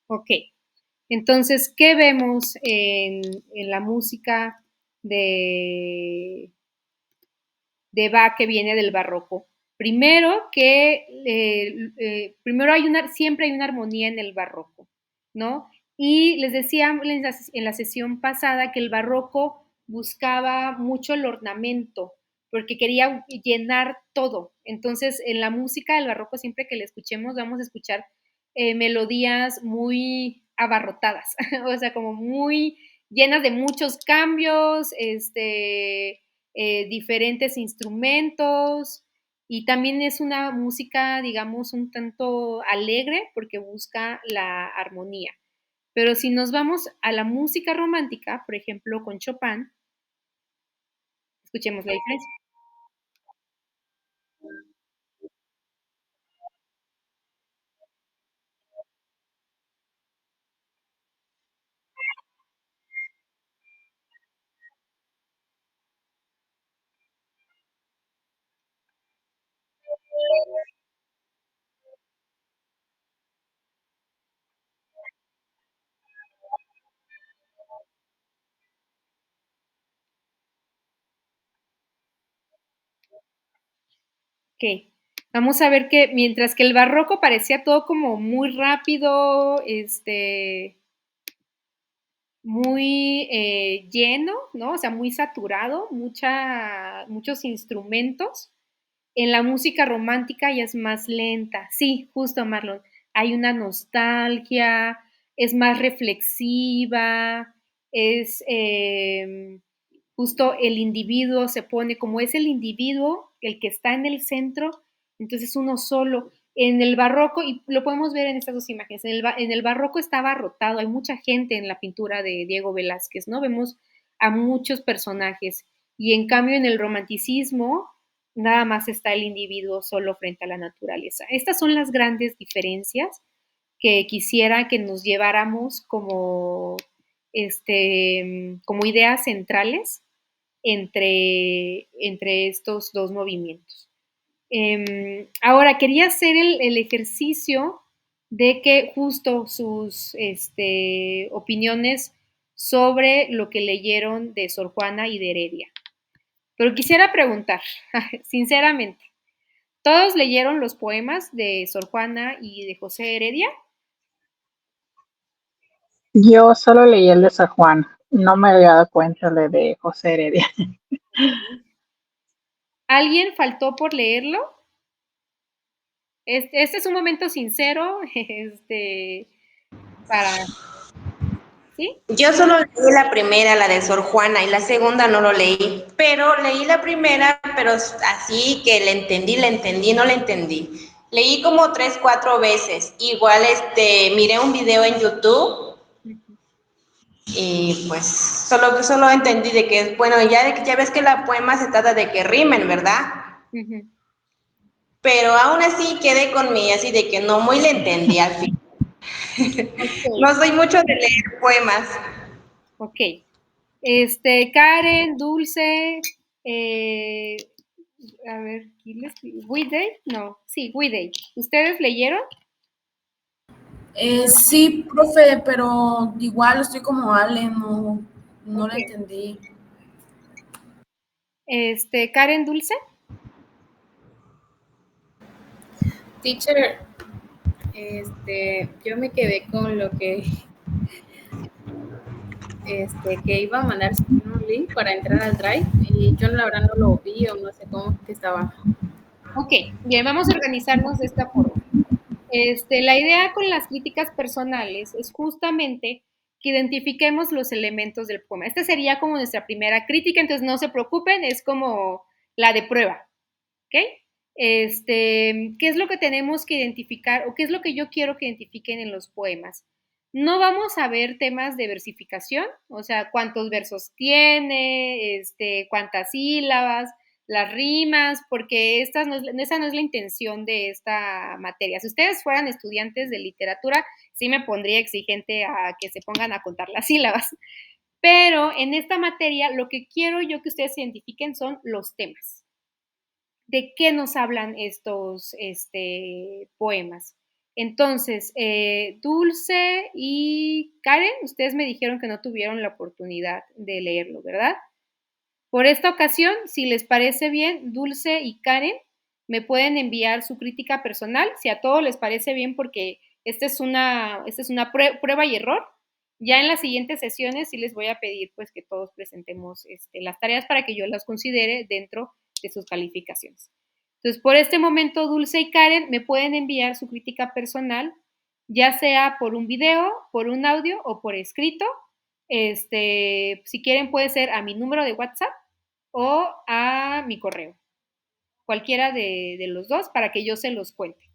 Ok, entonces, ¿qué vemos en la música de Bach que viene del barroco? Primero que primero siempre hay una armonía en el barroco, ¿no? Y les decía en la sesión pasada que el barroco buscaba mucho el ornamento, porque quería llenar todo. Entonces, en la música del barroco, siempre que la escuchemos, vamos a escuchar melodías muy abarrotadas, o sea, como muy llenas de muchos cambios, diferentes instrumentos, y también es una música, digamos, un tanto alegre porque busca la armonía. Pero si nos vamos a la música romántica, por ejemplo, con Chopin, escuchemos la diferencia. Ok, vamos a ver que mientras que el barroco parecía todo como muy rápido, muy lleno, ¿no? O sea, muy saturado, muchos instrumentos. En la música romántica ya es más lenta. Sí, justo, Marlon. Hay una nostalgia, es más reflexiva, es justo el individuo se pone, como es el individuo el que está en el centro, entonces uno solo. En el barroco, y lo podemos ver en estas dos imágenes, en el barroco está abarrotado, hay mucha gente en la pintura de Diego Velázquez, ¿no? Vemos a muchos personajes. Y en cambio en el romanticismo nada más está el individuo solo frente a la naturaleza. Estas son las grandes diferencias que quisiera que nos lleváramos como ideas centrales entre estos dos movimientos. Ahora, quería hacer el ejercicio de que justo sus opiniones sobre lo que leyeron de Sor Juana y de Heredia. Pero quisiera preguntar, sinceramente, ¿todos leyeron los poemas de Sor Juana y de José Heredia? Yo solo leí el de San Juan, no me había dado cuenta de José Heredia. ¿Alguien faltó por leerlo? Este es un momento sincero, para, ¿sí? Yo solo leí la primera, la de Sor Juana, y la segunda no lo leí, pero leí la primera, pero así que la entendí, no la entendí. Leí como 3, 4 veces. Igual miré un video en YouTube y pues solo entendí de que, bueno, ya ves que la poema se trata de que rimen, ¿verdad? Uh-huh. Pero aún así quedé con mi así de que no muy le entendí al fin. Okay. No soy mucho de leer poemas. Ok. Karen, Dulce, a ver, ¿quién les Widey? No, sí, Widey. ¿Ustedes leyeron? Sí, profe, pero igual estoy como Ale, no lo Okay. entendí. Karen, Dulce. Teacher, yo me quedé con lo que iba a mandar un link para entrar al Drive y yo la verdad no lo vi o no sé cómo que estaba. Ok, bien, vamos a organizarnos de esta forma. La idea con las críticas personales es justamente que identifiquemos los elementos del poema. Esta sería como nuestra primera crítica, entonces no se preocupen, es como la de prueba, ¿ok? ¿Qué es lo que tenemos que identificar o qué es lo que yo quiero que identifiquen en los poemas? No vamos a ver temas de versificación, o sea, cuántos versos tiene, cuántas sílabas, las rimas, porque esa no es la intención de esta materia. Si ustedes fueran estudiantes de literatura, sí me pondría exigente a que se pongan a contar las sílabas. Pero en esta materia lo que quiero yo que ustedes identifiquen son los temas. ¿De qué nos hablan estos poemas? Entonces, Dulce y Karen, ustedes me dijeron que no tuvieron la oportunidad de leerlo, ¿verdad? Por esta ocasión, si les parece bien, Dulce y Karen me pueden enviar su crítica personal, si a todos les parece bien, porque esta es una prueba y error. Ya en las siguientes sesiones sí les voy a pedir pues que todos presentemos las tareas para que yo las considere dentro de sus calificaciones. Entonces, por este momento, Dulce y Karen me pueden enviar su crítica personal, ya sea por un video, por un audio o por escrito. Si quieren puede ser a mi número de WhatsApp o a mi correo, cualquiera de los dos para que yo se los cuente.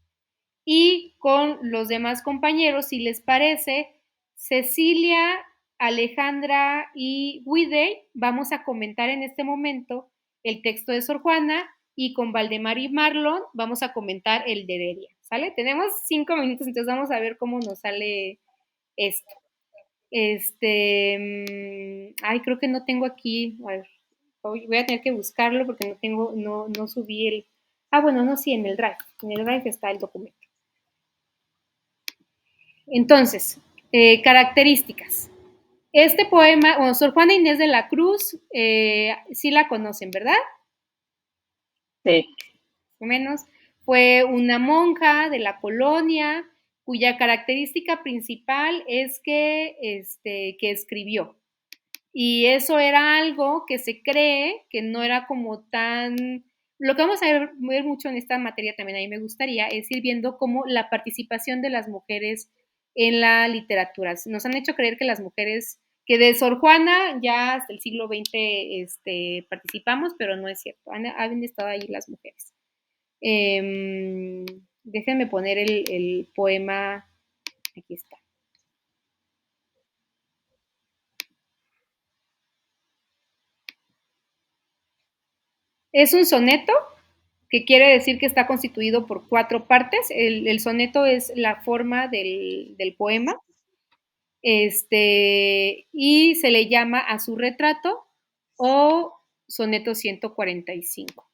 Y con los demás compañeros, si les parece, Cecilia, Alejandra y Widey, vamos a comentar en este momento el texto de Sor Juana y con Valdemar y Marlon vamos a comentar el de Delia, ¿sale? Tenemos 5 minutos, entonces vamos a ver cómo nos sale esto. Creo que no tengo aquí, a ver, voy a tener que buscarlo porque no subí el, bueno, no, sí, en el Drive está el documento. Entonces, características. Este poema, Sor Juana Inés de la Cruz, sí la conocen, ¿verdad? Sí. Más o menos. Fue una monja de la colonia cuya característica principal es que escribió. Y eso era algo que se cree que no era como tan... Lo que vamos a ver mucho en esta materia también, a mí me gustaría, es ir viendo cómo la participación de las mujeres en la literatura. Nos han hecho creer que las mujeres, que de Sor Juana ya hasta el siglo XX participamos, pero no es cierto, han estado ahí las mujeres. Déjenme poner el poema, aquí está. Es un soneto, que quiere decir que está constituido por 4 partes. El soneto es la forma del poema, y se le llama A su retrato o soneto 145.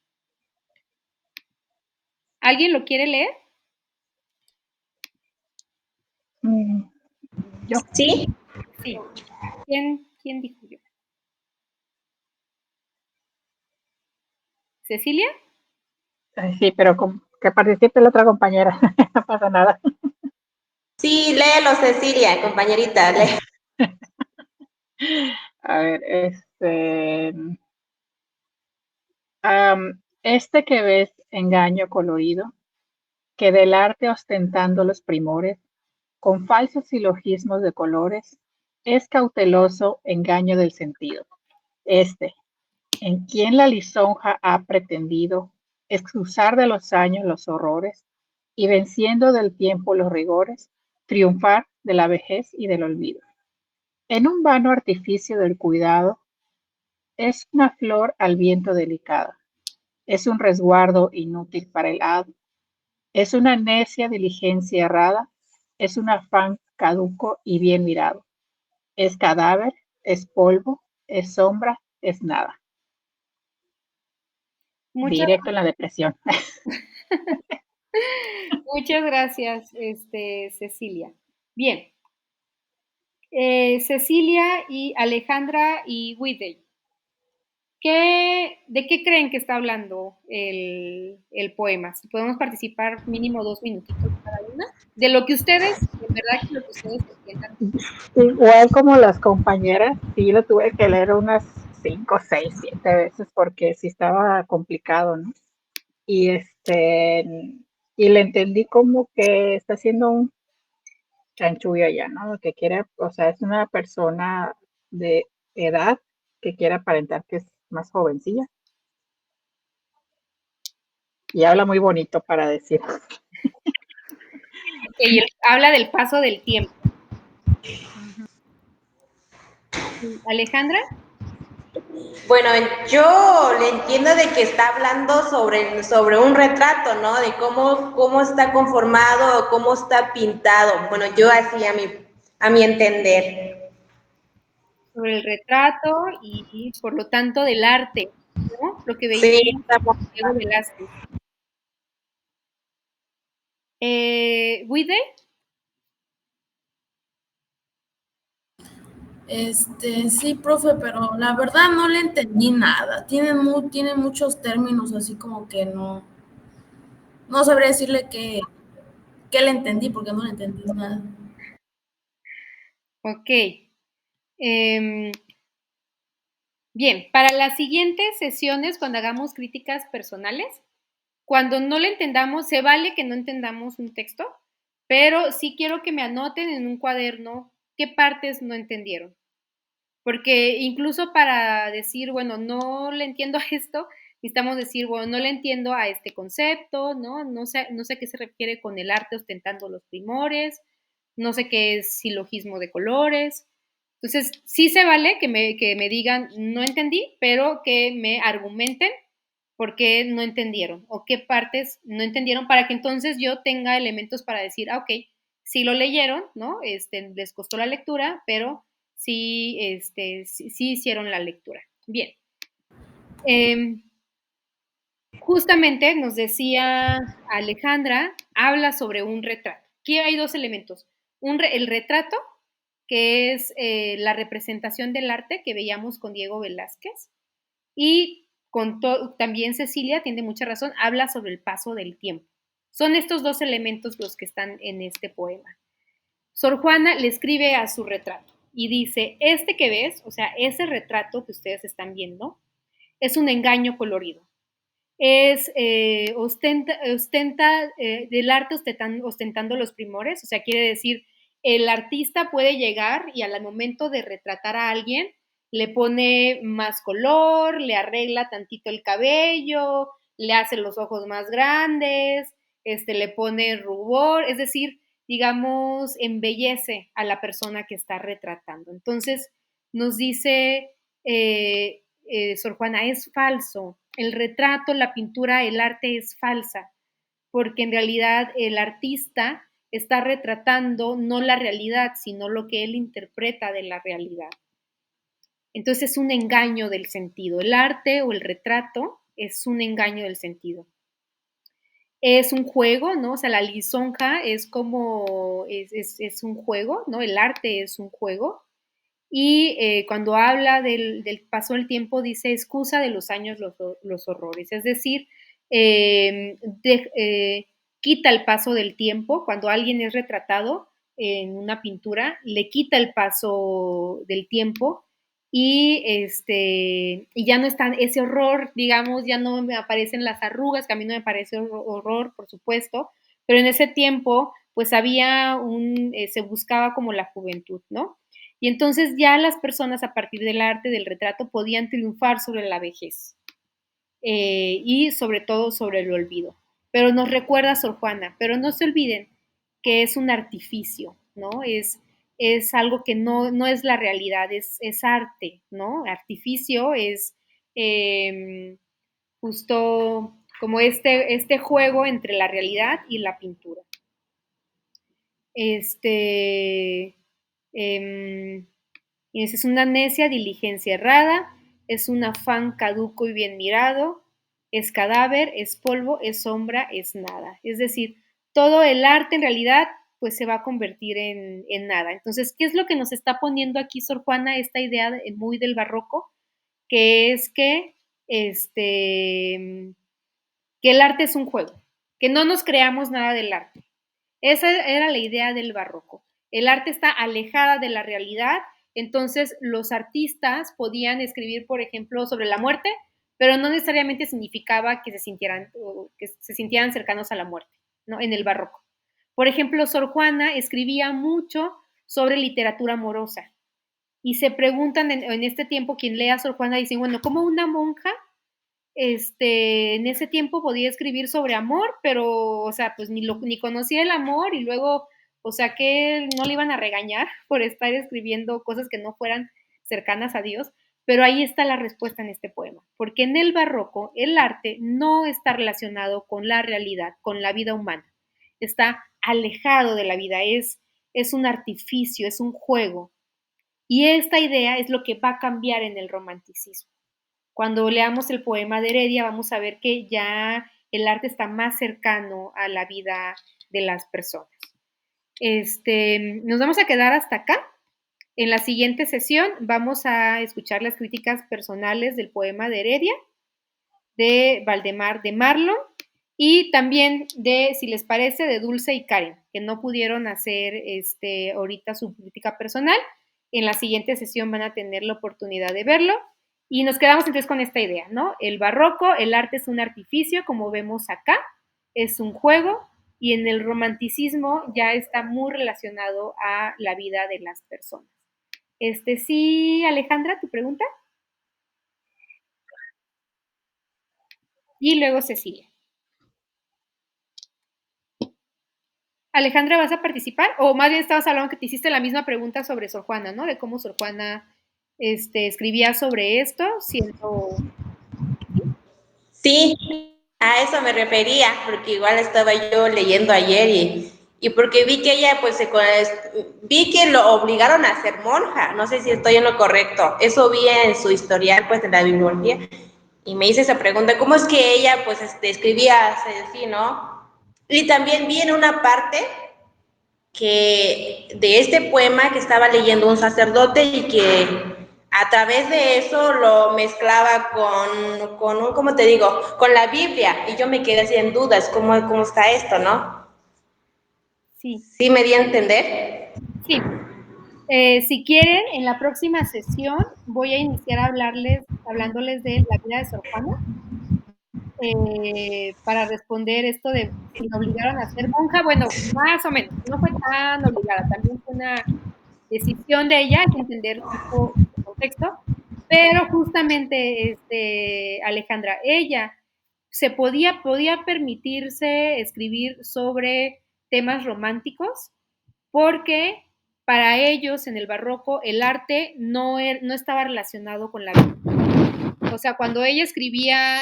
¿Alguien lo quiere leer? Yo. ¿Sí? Sí. ¿Quién dijo yo? ¿Cecilia? Sí, pero que participe la otra compañera, no pasa nada. Sí, léelo, Cecilia, compañerita, lee. A ver, este que ves, engaño colorido, que del arte ostentando los primores, con falsos silogismos de colores, es cauteloso engaño del sentido. En quien la lisonja ha pretendido excusar de los años los horrores y venciendo del tiempo los rigores, triunfar de la vejez y del olvido. En un vano artificio del cuidado, es una flor al viento delicada, es un resguardo inútil para el hado, es una necia diligencia errada, es un afán caduco y bien mirado, es cadáver, es polvo, es sombra, es nada. Directo en la depresión. Muchas gracias, Cecilia. Bien. Cecilia y Alejandra y Widey. ¿De qué creen que está hablando el poema? Si podemos participar mínimo 2 minutitos cada una. De lo que ustedes, en verdad, que lo que ustedes entiendan. Igual como las compañeras, sí lo tuve que leer unas 5, 6, 7 veces porque sí estaba complicado, ¿no? Y y le entendí como que está haciendo un chanchullo allá, ¿no? Lo que quiere, o sea, es una persona de edad que quiere aparentar que es más jovencilla. Y habla muy bonito para decir. Y habla del paso del tiempo. Alejandra. Bueno, yo le entiendo de que está hablando sobre un retrato, ¿no? De cómo está conformado, cómo está pintado. Bueno, yo así a mi entender. Sobre el retrato y por lo tanto del arte, ¿no? Lo que Sí, veíamos con Diego Velázquez. ¿Guide? Sí, profe, pero la verdad no le entendí nada. Tiene muchos términos así como que no sabría decirle qué le entendí porque no le entendí nada. Ok. Em, bien, para las siguientes sesiones, cuando hagamos críticas personales, cuando no le entendamos, se vale que no entendamos un texto, pero sí quiero que me anoten en un cuaderno qué partes no entendieron. Porque incluso para decir, bueno, no le entiendo a esto, necesitamos decir, bueno, no le entiendo a este concepto, ¿no? No sé a qué se refiere con el arte ostentando los primores, no sé qué es silogismo de colores. Entonces, sí se vale que me digan, no entendí, pero que me argumenten por qué no entendieron o qué partes no entendieron para que entonces yo tenga elementos para decir, ah, ok, sí lo leyeron, ¿no? Les costó la lectura, pero sí, sí hicieron la lectura. Bien. Justamente nos decía Alejandra, habla sobre un retrato. Aquí hay dos elementos. El retrato, que es la representación del arte que veíamos con Diego Velázquez, y también Cecilia tiene mucha razón, habla sobre el paso del tiempo. Son estos dos elementos los que están en este poema. Sor Juana le escribe a su retrato y dice, este que ves, o sea, ese retrato que ustedes están viendo, es un engaño colorido. Ostenta del arte ostentando los primores, o sea, quiere decir, el artista puede llegar y al momento de retratar a alguien, le pone más color, le arregla tantito el cabello, le hace los ojos más grandes, le pone rubor, es decir, digamos, embellece a la persona que está retratando. Entonces, nos dice Sor Juana, es falso. El retrato, la pintura, el arte es falsa, porque en realidad el artista está retratando no la realidad, sino lo que él interpreta de la realidad. Entonces es un engaño del sentido. El arte o el retrato es un engaño del sentido. Es un juego, ¿no? O sea, la lisonja es como, es un juego, ¿no? El arte es un juego. Y cuando habla del paso del tiempo, dice excusa de los años los horrores. Es decir, quita el paso del tiempo. Cuando alguien es retratado en una pintura, le quita el paso del tiempo y ya no está ese horror, digamos, ya no me aparecen las arrugas, que a mí no me parece horror, por supuesto, pero en ese tiempo, pues se buscaba como la juventud, ¿no? Y entonces ya las personas a partir del arte del retrato podían triunfar sobre la vejez y sobre todo sobre el olvido. Pero nos recuerda Sor Juana, pero no se olviden que es un artificio, ¿no? Es algo que no es la realidad, es arte, ¿no? Artificio es justo como este juego entre la realidad y la pintura. Es una necia diligencia errada, es un afán caduco y bien mirado, es cadáver, es polvo, es sombra, es nada. Es decir, todo el arte en realidad pues se va a convertir en nada. Entonces, ¿qué es lo que nos está poniendo aquí Sor Juana? Esta idea muy del barroco, que es que el arte es un juego, que no nos creamos nada del arte. Esa era la idea del barroco. El arte está alejada de la realidad, entonces los artistas podían escribir, por ejemplo, sobre la muerte, pero no necesariamente significaba que se sintieran cercanos a la muerte, ¿no? En el barroco. Por ejemplo, Sor Juana escribía mucho sobre literatura amorosa y se preguntan en este tiempo, quien lea Sor Juana dice, bueno, ¿cómo una monja en ese tiempo podía escribir sobre amor, pero, o sea, pues ni conocía el amor y luego O sea que no le iban a regañar por estar escribiendo cosas que no fueran cercanas a Dios, pero ahí está la respuesta en este poema, porque en el barroco el arte no está relacionado con la realidad, con la vida humana, está alejado de la vida, es un artificio, es un juego. Y esta idea es lo que va a cambiar en el romanticismo. Cuando leamos el poema de Heredia vamos a ver que ya el arte está más cercano a la vida de las personas. Nos vamos a quedar hasta acá. En la siguiente sesión vamos a escuchar las críticas personales del poema de Heredia, de Valdemar de Marlon y también de, si les parece, de Dulce y Karen, que no pudieron hacer ahorita su crítica personal. En la siguiente sesión van a tener la oportunidad de verlo. Y nos quedamos entonces con esta idea, ¿no? El barroco, el arte es un artificio, como vemos acá, es un juego, y en el romanticismo ya está muy relacionado a la vida de las personas. Sí, Alejandra, ¿tu pregunta? Y luego Cecilia. Alejandra, ¿vas a participar? O más bien estabas hablando que te hiciste la misma pregunta sobre Sor Juana, ¿no? De cómo Sor Juana escribía sobre esto, siendo... Sí, a eso me refería, porque igual estaba yo leyendo ayer y porque vi que ella, pues, vi que lo obligaron a ser monja, no sé si estoy en lo correcto, eso vi en su historial, pues, de la bibliografía, y me hice esa pregunta, ¿cómo es que ella, pues, escribía así, ¿no? Y también vi en una parte que de este poema que estaba leyendo un sacerdote y que a través de eso lo mezclaba con ¿cómo te digo? Con la Biblia, y yo me quedé así en dudas, ¿cómo está esto, no? Sí. ¿Sí me di a entender? Sí. Si quieren, en la próxima sesión voy a iniciar hablándoles de la vida de Sor Juana, para responder esto de si la obligaron a ser monja. Bueno, más o menos, no fue tan obligada, también fue una decisión de ella, hay que entender un poco el contexto, pero justamente, Alejandra, ella podía permitirse escribir sobre temas románticos porque para ellos en el barroco el arte no estaba relacionado con la vida. O sea, cuando ella escribía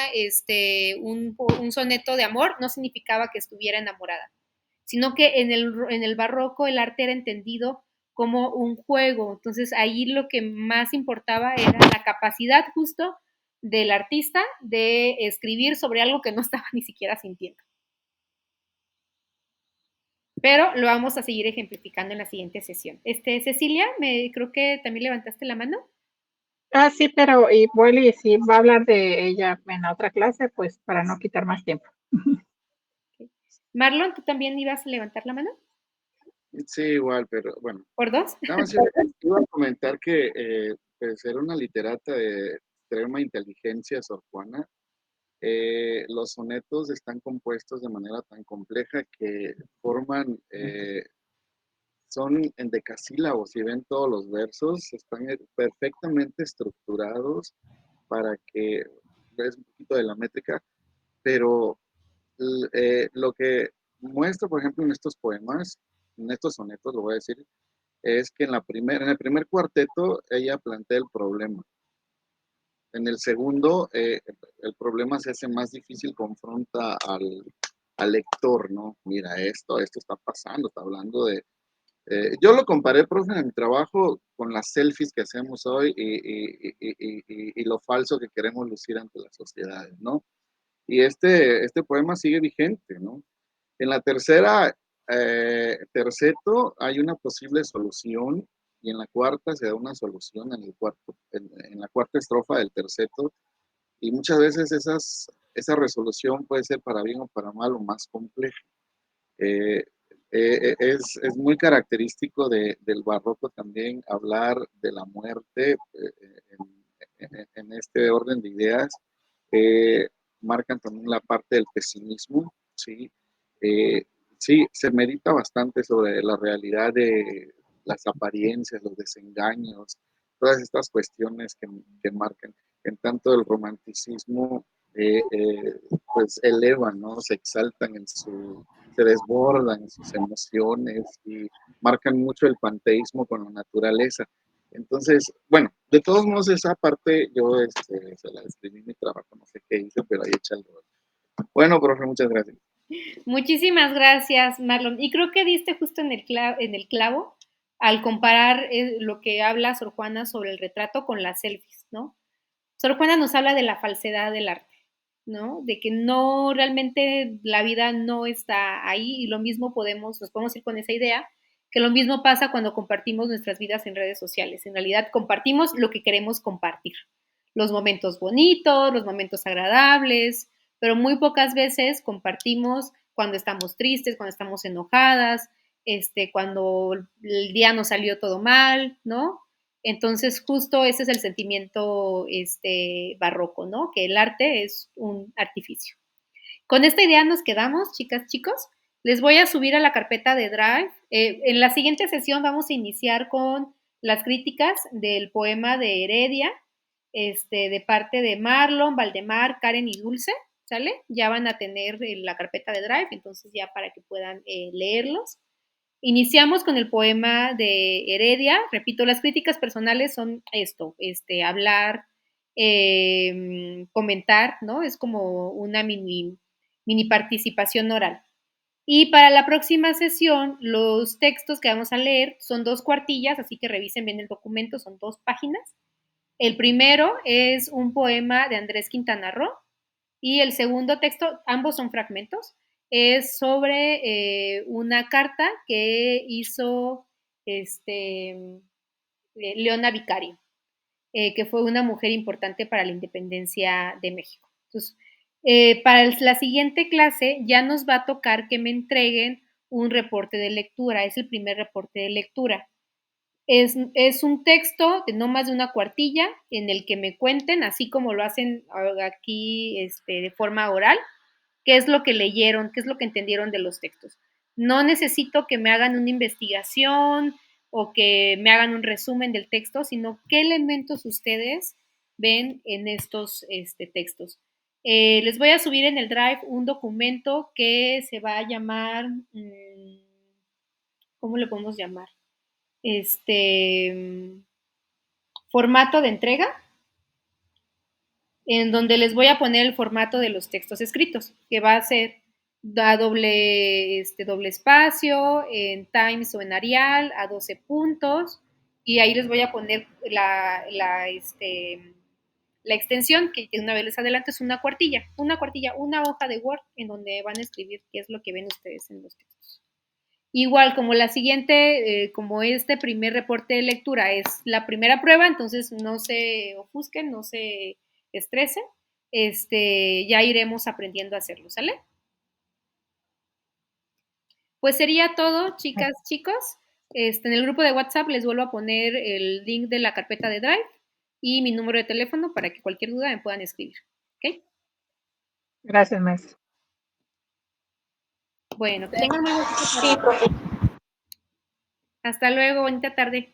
un soneto de amor, no significaba que estuviera enamorada, sino que en el barroco el arte era entendido como un juego. Entonces ahí lo que más importaba era la capacidad justo del artista de escribir sobre algo que no estaba ni siquiera sintiendo. Pero lo vamos a seguir ejemplificando en la siguiente sesión. Cecilia, creo que también levantaste la mano. Ah, sí, pero y Willy, si va a hablar de ella en la otra clase, pues para no quitar más tiempo. Okay. Marlon, ¿tú también ibas a levantar la mano? Sí, igual, pero bueno. ¿Por dos? Nada más iba a comentar que pues era una literata de extrema inteligencia, Sor Juana. Los sonetos están compuestos de manera tan compleja que forman, son en decasílabos, si ven todos los versos, están perfectamente estructurados para que, es un poquito de la métrica, pero lo que muestra, por ejemplo, en estos poemas, en estos sonetos, lo voy a decir, es que en el primer cuarteto ella plantea el problema. En el segundo, el problema se hace más difícil, confronta al lector, ¿no? Mira esto está pasando, está hablando de... yo lo comparé, profe, en mi trabajo con las selfies que hacemos hoy y lo falso que queremos lucir ante las sociedades, ¿no? Y este poema sigue vigente, ¿no? En la tercera, terceto, hay una posible solución y en la cuarta se da una solución en la cuarta estrofa del terceto y muchas veces esa resolución puede ser para bien o para mal o más compleja. Eh, es muy característico del barroco también hablar de la muerte en este orden de ideas. Marcan también la parte del pesimismo, ¿sí? Eh, sí, se medita bastante sobre la realidad de las apariencias, los desengaños, todas estas cuestiones que marcan. En tanto el romanticismo, pues elevan, ¿no? Se exaltan se desbordan en sus emociones y marcan mucho el panteísmo con la naturaleza. Entonces, bueno, de todos modos esa parte yo se la escribí en mi trabajo, no sé qué hice, pero ahí echa el rol. Bueno, profe, muchas gracias. Muchísimas gracias, Marlon. Y creo que diste justo en el clavo al comparar lo que habla Sor Juana sobre el retrato con las selfies, ¿no? Sor Juana nos habla de la falsedad del arte, ¿no? De que no, realmente la vida no está ahí y lo mismo nos podemos ir con esa idea, que lo mismo pasa cuando compartimos nuestras vidas en redes sociales. En realidad compartimos lo que queremos compartir, los momentos bonitos, los momentos agradables, pero muy pocas veces compartimos cuando estamos tristes, cuando estamos enojadas, cuando el día nos salió todo mal, ¿no? Entonces, justo ese es el sentimiento barroco, ¿no? Que el arte es un artificio. Con esta idea nos quedamos, chicas, chicos. Les voy a subir a la carpeta de Drive. En la siguiente sesión vamos a iniciar con las críticas del poema de Heredia, de parte de Marlon, Valdemar, Karen y Dulce, ¿sale? Ya van a tener la carpeta de Drive, entonces ya para que puedan leerlos. Iniciamos con el poema de Heredia. Repito, las críticas personales son esto, hablar, comentar, ¿no? Es como una mini participación oral. Y para la próxima sesión, los textos que vamos a leer son 2 cuartillas, así que revisen bien el documento, son 2 páginas. El primero es un poema de Andrés Quintana Roo y el segundo texto, ambos son fragmentos, es sobre una carta que hizo Leona Vicario, que fue una mujer importante para la independencia de México. Entonces, para la siguiente clase ya nos va a tocar que me entreguen un reporte de lectura, es el primer reporte de lectura. Es un texto de no más de una cuartilla en el que me cuenten, así como lo hacen aquí de forma oral, qué es lo que leyeron, qué es lo que entendieron de los textos. No necesito que me hagan una investigación o que me hagan un resumen del texto, sino qué elementos ustedes ven en estos textos. Les voy a subir en el Drive un documento que se va a llamar, ¿cómo le podemos llamar? Formato de entrega, en donde les voy a poner el formato de los textos escritos, que va a ser a doble espacio, en Times o en Arial, a 12 puntos, y ahí les voy a poner la extensión, que de una vez les adelanto, es una cuartilla, una hoja de Word en donde van a escribir qué es lo que ven ustedes en los textos. Igual, como la siguiente, como este primer reporte de lectura es la primera prueba, entonces no se ofusquen, no se estresen, ya iremos aprendiendo a hacerlo, ¿sale? Pues sería todo, chicas, chicos. En el grupo de WhatsApp les vuelvo a poner el link de la carpeta de Drive y mi número de teléfono para que cualquier duda me puedan escribir, ¿ok? Gracias, maestra. Bueno, que tengan muy bonita tarde. Hasta luego, bonita tarde.